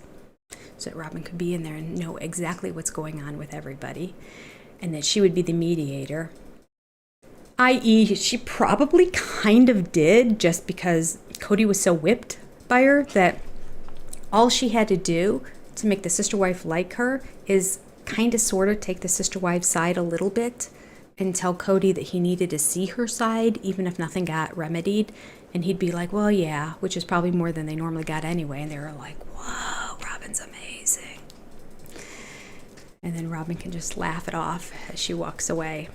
So that Robin could be in there and know exactly what's going on with everybody. And that she would be the mediator. I.e., she probably kind of did, just because Cody was so whipped by her that all she had to do to make the sister wife like her is kind of sort of take the sister wife's side a little bit and tell Cody that he needed to see her side, even if nothing got remedied. And he'd be like, well, yeah, which is probably more than they normally got anyway. And they were like, whoa, Robin's amazing. And then Robin can just laugh it off as she walks away.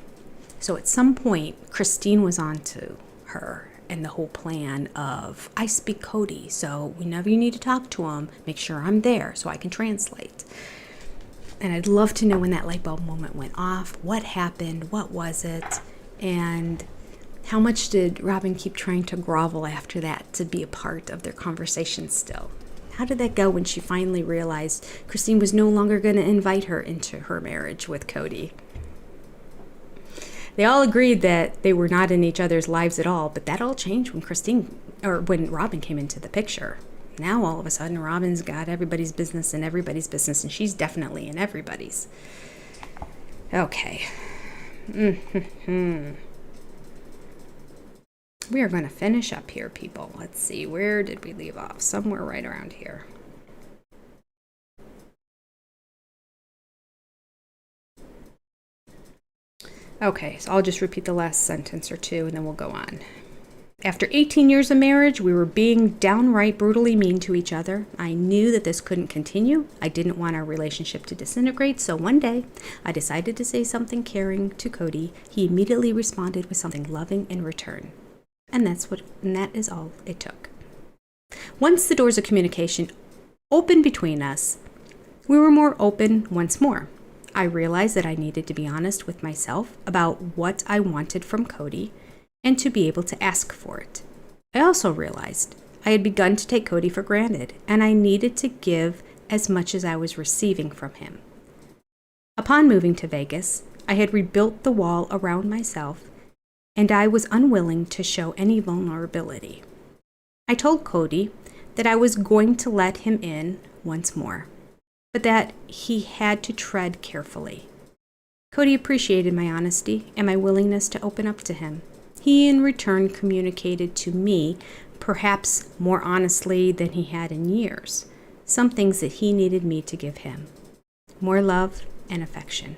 So at some point, Christine was on to her and the whole plan of, I speak Cody, so whenever you need to talk to him, make sure I'm there so I can translate. And I'd love to know when that light bulb moment went off, what happened, what was it, and how much did Robin keep trying to grovel after that to be a part of their conversation still? How did that go when she finally realized Christine was no longer going to invite her into her marriage with Cody? They all agreed that they were not in each other's lives at all, but that all changed when Robin came into the picture. Now all of a sudden Robin's got everybody's business in everybody's business, and she's definitely in everybody's. Okay. We are going to finish up here, people. Let's see, where did we leave off? Somewhere right around here. Okay, so I'll just repeat the last sentence or two and then we'll go on. After 18 years of marriage, we were being downright brutally mean to each other. I knew that this couldn't continue. I didn't want our relationship to disintegrate, so one day I decided to say something caring to Cody. He immediately responded with something loving in return. And that is all it took. Once the doors of communication opened between us, we were more open once more. I realized that I needed to be honest with myself about what I wanted from Cody and to be able to ask for it. I also realized I had begun to take Cody for granted, and I needed to give as much as I was receiving from him. Upon moving to Vegas, I had rebuilt the wall around myself, and I was unwilling to show any vulnerability. I told Cody that I was going to let him in once more, but that he had to tread carefully. Cody appreciated my honesty and my willingness to open up to him. He in return communicated to me, perhaps more honestly than he had in years, some things that he needed me to give him. More love and affection.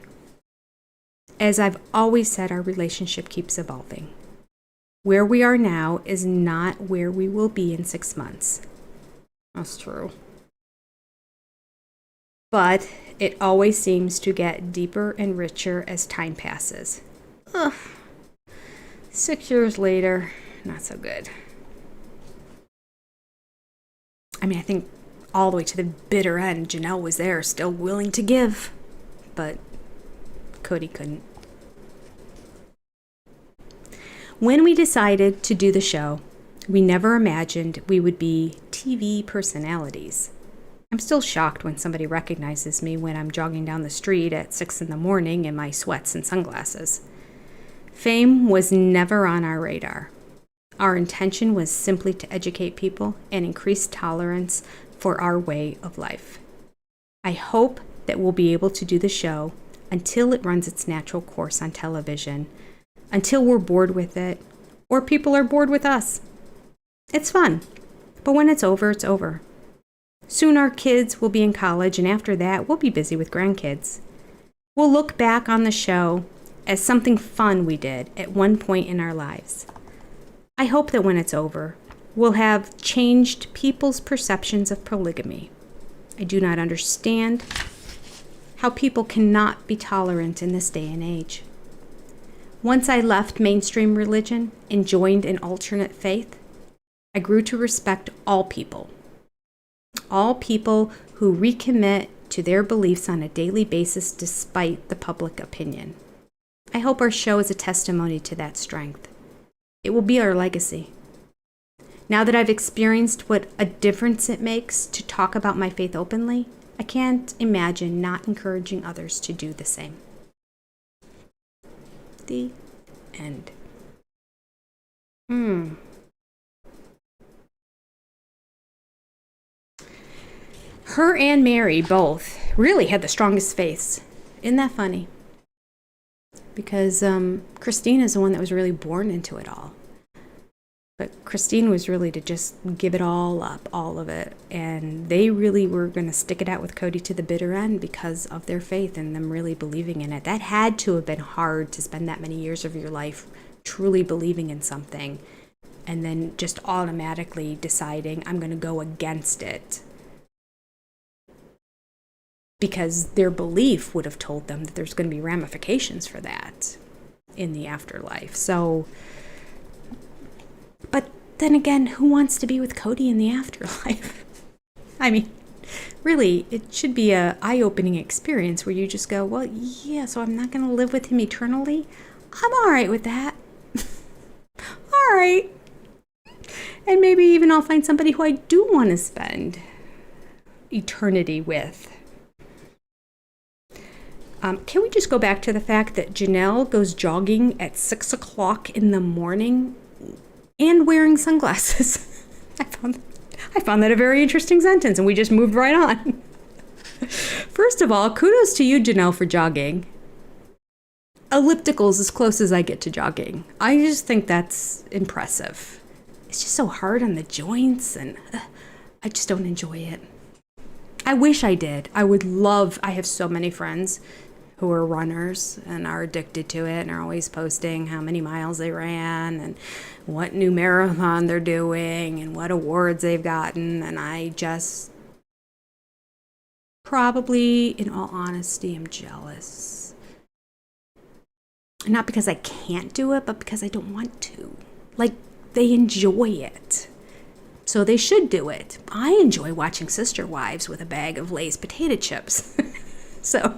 As I've always said, our relationship keeps evolving. Where we are now is not where we will be in 6 months. That's true. But it always seems to get deeper and richer as time passes. Ugh. 6 years later, not so good. I mean, I think all the way to the bitter end, Janelle was there, still willing to give, but Cody couldn't. When we decided to do the show, we never imagined we would be TV personalities. I'm still shocked when somebody recognizes me when I'm jogging down the street at 6 in the morning in my sweats and sunglasses. Fame was never on our radar. Our intention was simply to educate people and increase tolerance for our way of life. I hope that we'll be able to do the show until it runs its natural course on television, until we're bored with it, or people are bored with us. It's fun, but when it's over, it's over. Soon our kids will be in college, and after that, we'll be busy with grandkids. We'll look back on the show as something fun we did at one point in our lives. I hope that when it's over, we'll have changed people's perceptions of polygamy. I do not understand how people cannot be tolerant in this day and age. Once I left mainstream religion and joined an alternate faith, I grew to respect all people who recommit to their beliefs on a daily basis despite the public opinion. I hope our show is a testimony to that strength. It will be our legacy. Now that I've experienced what a difference it makes to talk about my faith openly, I can't imagine not encouraging others to do the same. The end. Her and Mary both really had the strongest faiths. Isn't that funny? Because Christine is the one that was really born into it all. But Christine was really to just give it all up, all of it. And they really were going to stick it out with Cody to the bitter end because of their faith and them really believing in it. That had to have been hard to spend that many years of your life truly believing in something and then just automatically deciding, I'm going to go against it. Because their belief would have told them that there's going to be ramifications for that in the afterlife. So, but then again, who wants to be with Cody in the afterlife? I mean, really, it should be a eye-opening experience where you just go, well, yeah, so I'm not going to live with him eternally? I'm all right with that. All right. And maybe even I'll find somebody who I do want to spend eternity with. Can we just go back to the fact that Janelle goes jogging at 6 o'clock in the morning and wearing sunglasses? I found that a very interesting sentence, and we just moved right on. First of all, kudos to you, Janelle, for jogging. Elliptical's as close as I get to jogging. I just think that's impressive. It's just so hard on the joints, and I just don't enjoy it. I wish I did. I have so many friends who are runners and are addicted to it and are always posting how many miles they ran and what new marathon they're doing and what awards they've gotten. And I just probably, in all honesty, am jealous. Not because I can't do it, but because I don't want to. Like, they enjoy it. So they should do it. I enjoy watching Sister Wives with a bag of Lay's potato chips. So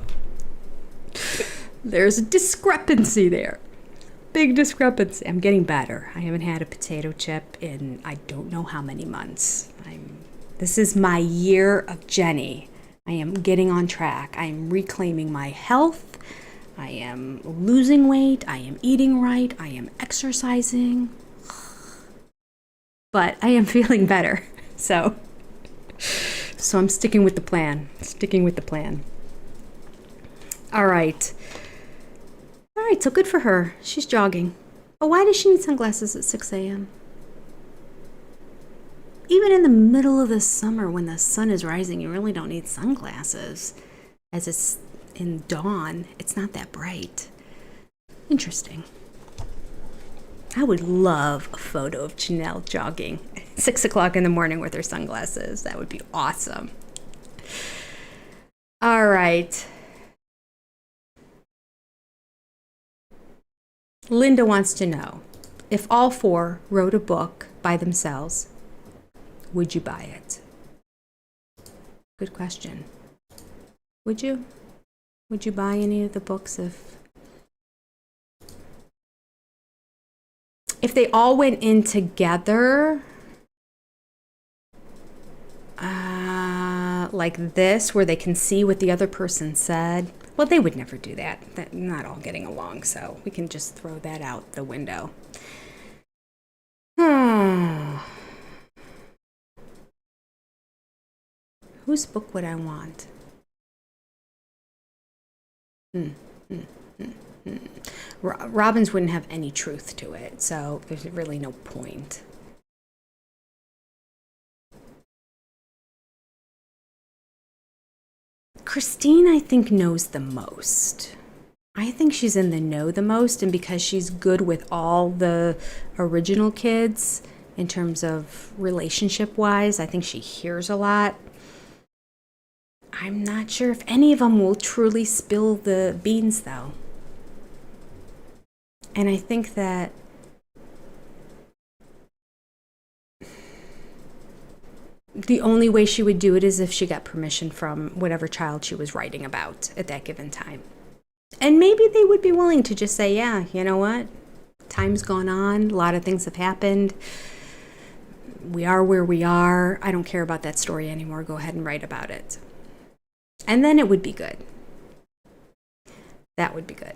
there's a discrepancy there. Big discrepancy. I'm getting better. I haven't had a potato chip in I don't know how many months. This is my year of Jenny. I am getting on track. I am reclaiming my health. I am losing weight. I am eating right. I am exercising. But I am feeling better. So I'm sticking with the plan. All right, so good for her. She's jogging. But why does she need sunglasses at 6 a.m.? Even in the middle of the summer when the sun is rising, you really don't need sunglasses. As it's in dawn, it's not that bright. Interesting. I would love a photo of Janelle jogging at 6 o'clock in the morning with her sunglasses. That would be awesome. All right. Linda wants to know, if all four wrote a book by themselves, would you buy it? Good question. Would you? Would you buy any of the books if they all went in together? like this, where they can see what the other person said. Well, they would never do that. They're not all getting along, so we can just throw that out the window. Whose book would I want? Robin's wouldn't have any truth to it, so there's really no point. Christine, I think, knows the most. I think she's in the know the most, and because she's good with all the original kids in terms of relationship-wise, I think she hears a lot. I'm not sure if any of them will truly spill the beans, though. And I think that the only way she would do it is if she got permission from whatever child she was writing about at that given time. And maybe they would be willing to just say, yeah, you know what? Time's gone on. A lot of things have happened. We are where we are. I don't care about that story anymore. Go ahead and write about it. And then it would be good. That would be good.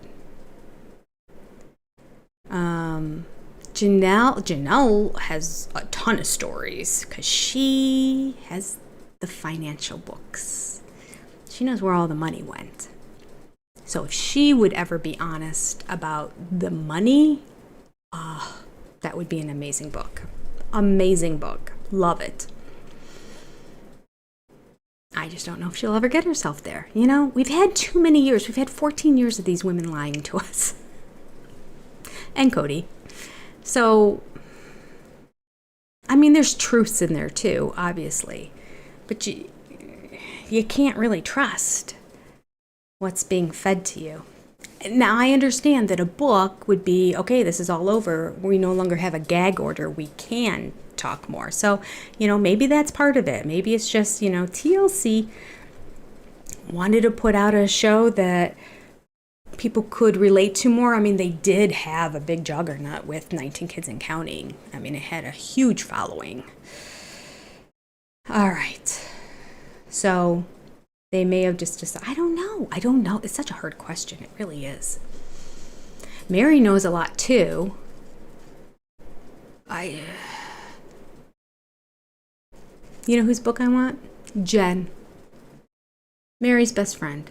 Janelle has a ton of stories because she has the financial books. She knows where all the money went. So if she would ever be honest about the money, that would be an amazing book. Amazing book. Love it. I just don't know if she'll ever get herself there. You know, we've had too many years. We've had 14 years of these women lying to us. And Cody. So, I mean, there's truths in there too, obviously. But you can't really trust what's being fed to you. Now, I understand that a book would be, okay, this is all over. We no longer have a gag order. We can talk more. So, you know, maybe that's part of it. Maybe it's just, you know, TLC wanted to put out a show that people could relate to more. I mean, they did have a big juggernaut with 19 Kids and Counting. I mean, it had a huge following. All right. So they may have just decided, I don't know. It's such a hard question. It really is. Mary knows a lot too. You know whose book I want? Jen. Mary's best friend.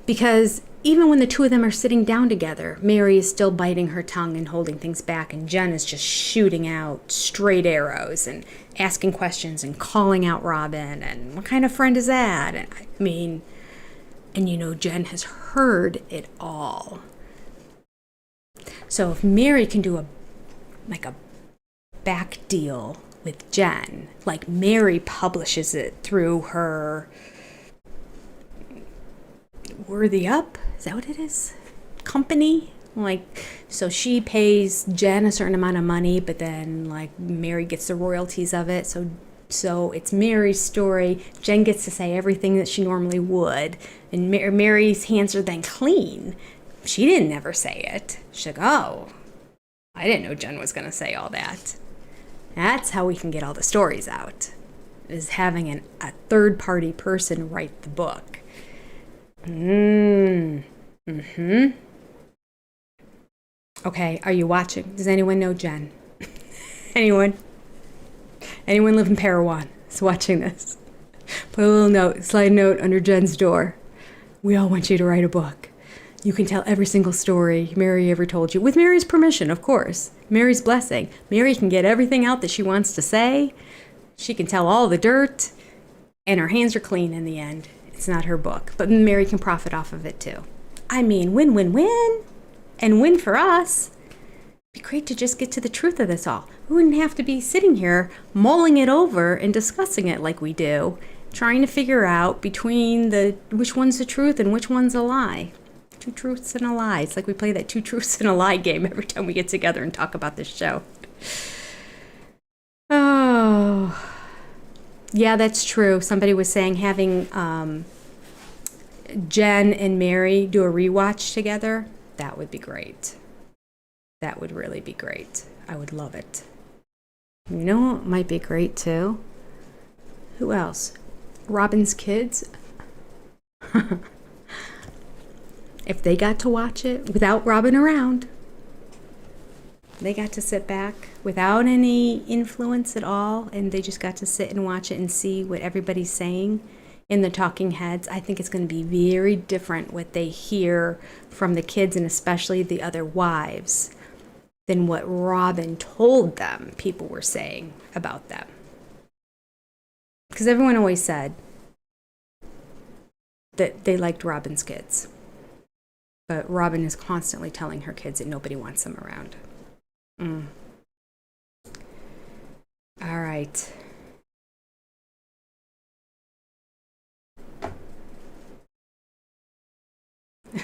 Because even when the two of them are sitting down together, Mary is still biting her tongue and holding things back, and Jen is just shooting out straight arrows and asking questions and calling out Robin, and what kind of friend is that? And I mean, and you know, Jen has heard it all. So if Mary can do a back deal with Jen, like Mary publishes it through her Worthy Up, is that what it is? Company? Like, so she pays Jen a certain amount of money, but then like Mary gets the royalties of it. So it's Mary's story. Jen gets to say everything that she normally would, and Mary's hands are then clean. She didn't ever say it. She's like, oh, I didn't know Jen was going to say all that. That's how we can get all the stories out, is having a third-party person write the book. Okay, are you watching? Does anyone know Jen? Anyone? Anyone live in Parowan is watching this? Put a little note, slide note under Jen's door. We all want you to write a book. You can tell every single story Mary ever told you, with Mary's permission, of course. Mary's blessing. Mary can get everything out that she wants to say. She can tell all the dirt, and her hands are clean in the end. It's not her book, but Mary can profit off of it too. I mean, win, win, win, and win for us. It'd be great to just get to the truth of this all. We wouldn't have to be sitting here mulling it over and discussing it like we do, trying to figure out between which one's the truth and which one's a lie. Two truths and a lie. It's like we play that two truths and a lie game every time we get together and talk about this show. Oh, yeah, that's true. Somebody was saying having Jen and Mary do a rewatch together. That would be great. That would really be great. I would love it. You know what might be great too? Who else? Robin's kids, if they got to watch it without Robin around, they got to sit back without any influence at all, and they just got to sit and watch it and see what everybody's saying in the talking heads. I think it's going to be very different what they hear from the kids, and especially the other wives, than what Robin told them people were saying about them. Because everyone always said that they liked Robin's kids. But Robin is constantly telling her kids that nobody wants them around. All right.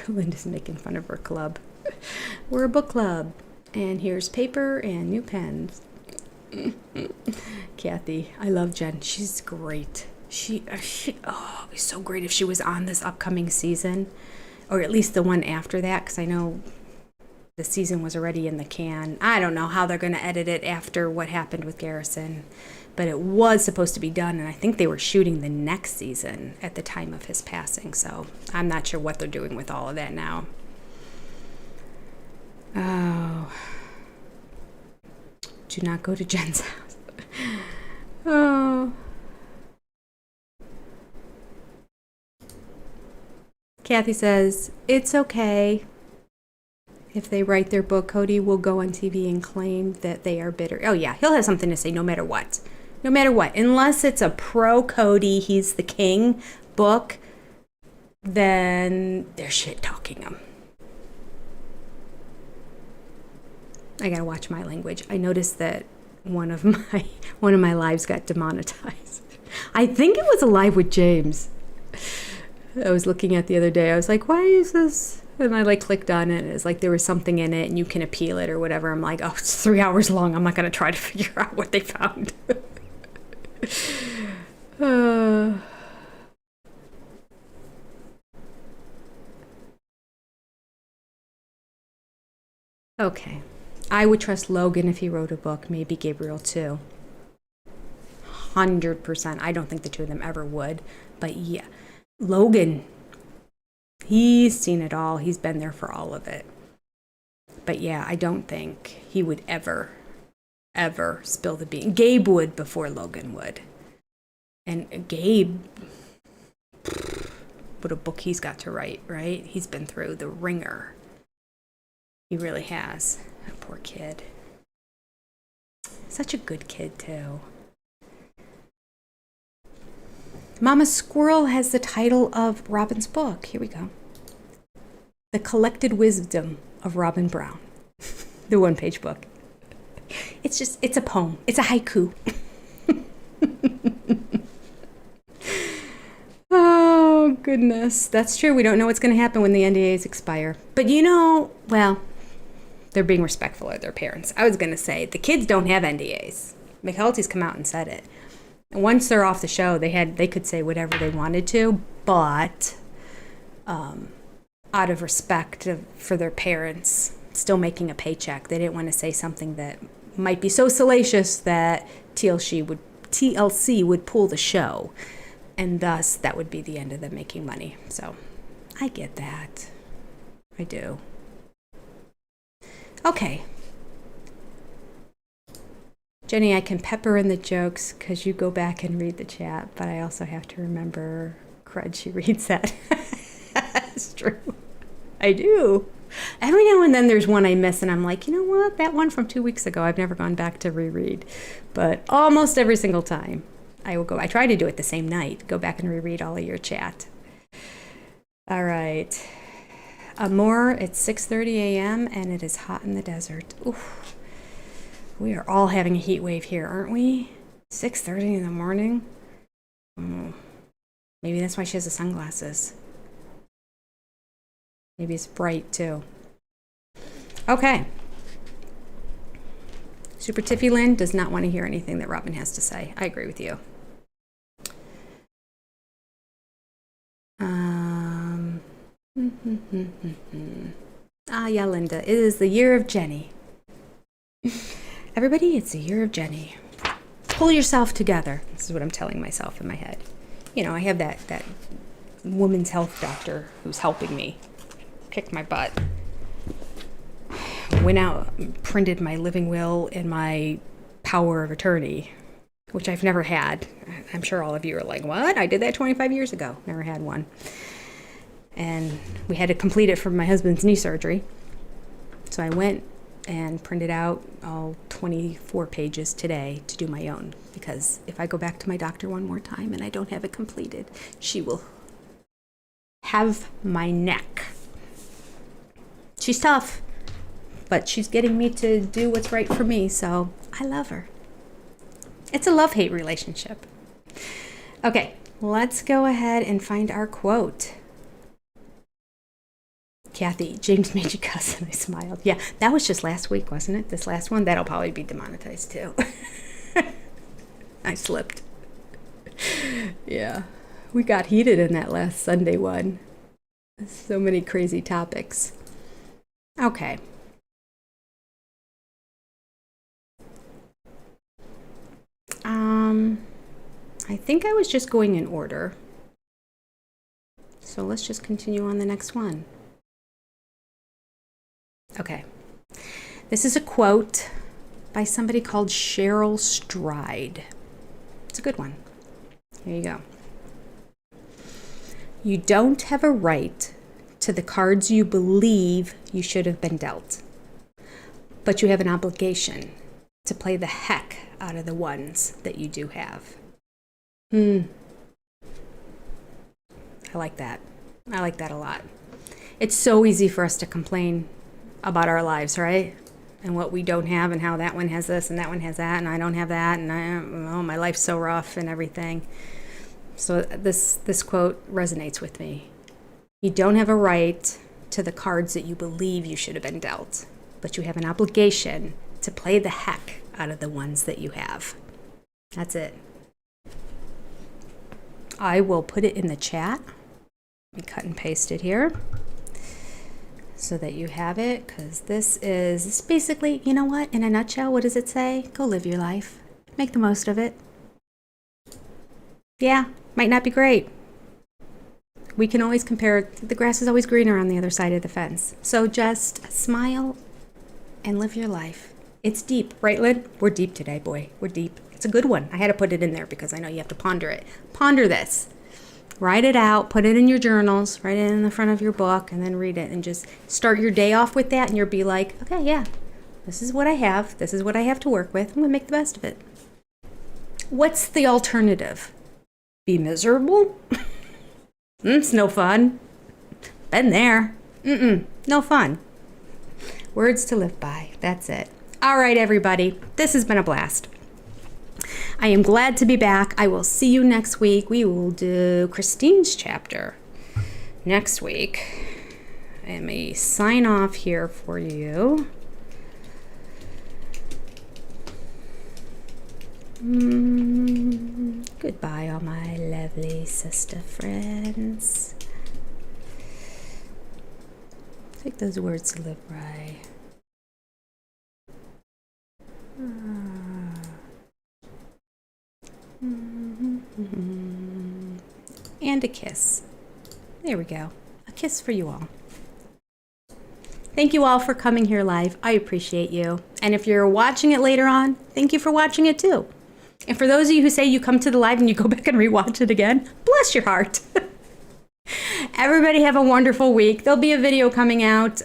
Linda's making fun of her club. We're a book club. And here's paper and new pens. Kathy, I love Jen. She's great. It'd be so great if she was on this upcoming season, or at least the one after that, because I know the season was already in the can. I don't know how they're going to edit it after what happened with Garrison, but it was supposed to be done, and I think they were shooting the next season at the time of his passing, so I'm not sure what they're doing with all of that now. Oh. Do not go to Jen's house. Oh. Kathy says, it's okay. If they write their book, Cody will go on TV and claim that they are bitter. Oh, yeah, he'll have something to say no matter what. No matter what. Unless it's a pro-Cody, he's the king book, then they're shit-talking him. I gotta watch my language. I noticed that one of my lives got demonetized. I think it was a live with James. I was looking at the other day. I was like, why is this? And I clicked on it, and it's like there was something in it and you can appeal it or whatever. I'm like, oh, it's 3 hours long. I'm not going to try to figure out what they found. Okay. I would trust Logan if he wrote a book, maybe Gabriel too. 100%. I don't think the two of them ever would. But yeah, Logan, he's seen it all. He's been there for all of it. But yeah, I don't think he would ever spill the beans. Gabe would before Logan would. And Gabe, what a book he's got to write, right? He's been through the ringer. He really has. That poor kid. Such a good kid, too. Mama Squirrel has the title of Robin's book. Here we go. The Collected Wisdom of Robin Brown. The one-page book. It's a poem. It's a haiku. Oh, goodness. That's true. We don't know what's going to happen when the NDAs expire. But well, they're being respectful of their parents. I was going to say, the kids don't have NDAs. McHelty's come out and said it. Once they're off the show, they could say whatever they wanted to, but out of respect for their parents still making a paycheck, they didn't want to say something that might be so salacious that TLC would pull the show, and thus that would be the end of them making money. So I get that. I do. Okay. Jenny, I can pepper in the jokes because you go back and read the chat, but I also have to remember crud she reads that. It's true. I do. Every now and then there's one I miss, and I'm like, you know what? That one from 2 weeks ago, I've never gone back to reread. But almost every single time, I will go. I try to do it the same night. Go back and reread all of your chat. All right. Amor, it's 6:30 a.m., and it is hot in the desert. Oof. We are all having a heat wave here, aren't we? 6:30 in the morning? Maybe that's why she has the sunglasses. Maybe it's bright, too. Okay. Super Tiffy Lynn does not want to hear anything that Robin has to say. I agree with you. Yeah, Linda. It is the year of Jenny. Everybody, it's the year of Jenny. Pull yourself together. This is what I'm telling myself in my head. I have that woman's health doctor who's helping me kick my butt. Went out, printed my living will and my power of attorney, which I've never had. I'm sure all of you are like, what? I did that 25 years ago. Never had one. And we had to complete it for my husband's knee surgery. So I went and printed out all 24 pages today to do my own. Because if I go back to my doctor one more time and I don't have it completed, she will have my neck. She's tough, but she's getting me to do what's right for me, so I love her. It's a love-hate relationship. Okay, let's go ahead and find our quote. Kathy, James made you cuss, and I smiled. Yeah, that was just last week, wasn't it? This last one? That'll probably be demonetized too. I slipped. Yeah, we got heated in that last Sunday one. So many crazy topics. Okay. I think I was just going in order. So let's just continue on the next one. Okay. This is a quote by somebody called Cheryl Stride. It's a good one. Here you go. You don't have a right to the cards you believe you should have been dealt, but you have an obligation to play the heck out of the ones that you do have. I like that. I like that a lot. It's so easy for us to complain about our lives, right? And what we don't have and how that one has this and that one has that and I don't have that and my life's so rough and everything. So this quote resonates with me. You don't have a right to the cards that you believe you should have been dealt, but you have an obligation to play the heck out of the ones that you have. That's it. I will put it in the chat. Let me cut and paste it here so that you have it, because this is basically, you know what, in a nutshell, what does it say? Go live your life. Make the most of it. Yeah, might not be great. We can always compare. The grass is always greener on the other side of the fence. So just smile and live your life. It's deep, right, Lynn? We're deep today, boy. We're deep. It's a good one. I had to put it in there because I know you have to ponder it. Ponder this. Write it out. Put it in your journals. Write it in the front of your book and then read it. And just start your day off with that and you'll be like, okay, yeah, this is what I have. This is what I have to work with. I'm going to make the best of it. What's the alternative? Be miserable? It's no fun. Been there. No fun. Words to live by. That's it. All right, everybody. This has been a blast. I am glad to be back. I will see you next week. We will do Christine's chapter next week. Let me sign off here for you. Goodbye, all my lovely sister friends. Take those words to live by. And a kiss. There we go. A kiss for you all. Thank you all for coming here live. I appreciate you. And if you're watching it later on, thank you for watching it too. And for those of you who say you come to the live and you go back and rewatch it again, bless your heart. Everybody have a wonderful week. There'll be a video coming out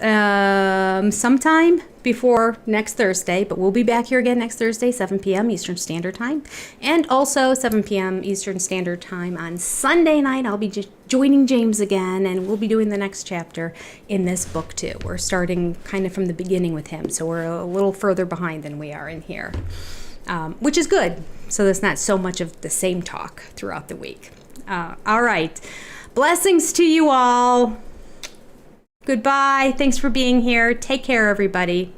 sometime before next Thursday, but we'll be back here again next Thursday, 7 p.m. Eastern Standard Time. And also 7 p.m. Eastern Standard Time on Sunday night. I'll be joining James again, and we'll be doing the next chapter in this book too. We're starting kind of from the beginning with him, so we're a little further behind than we are in here, which is good. So there's not so much of the same talk throughout the week. All right. Blessings to you all. Goodbye. Thanks for being here. Take care, everybody.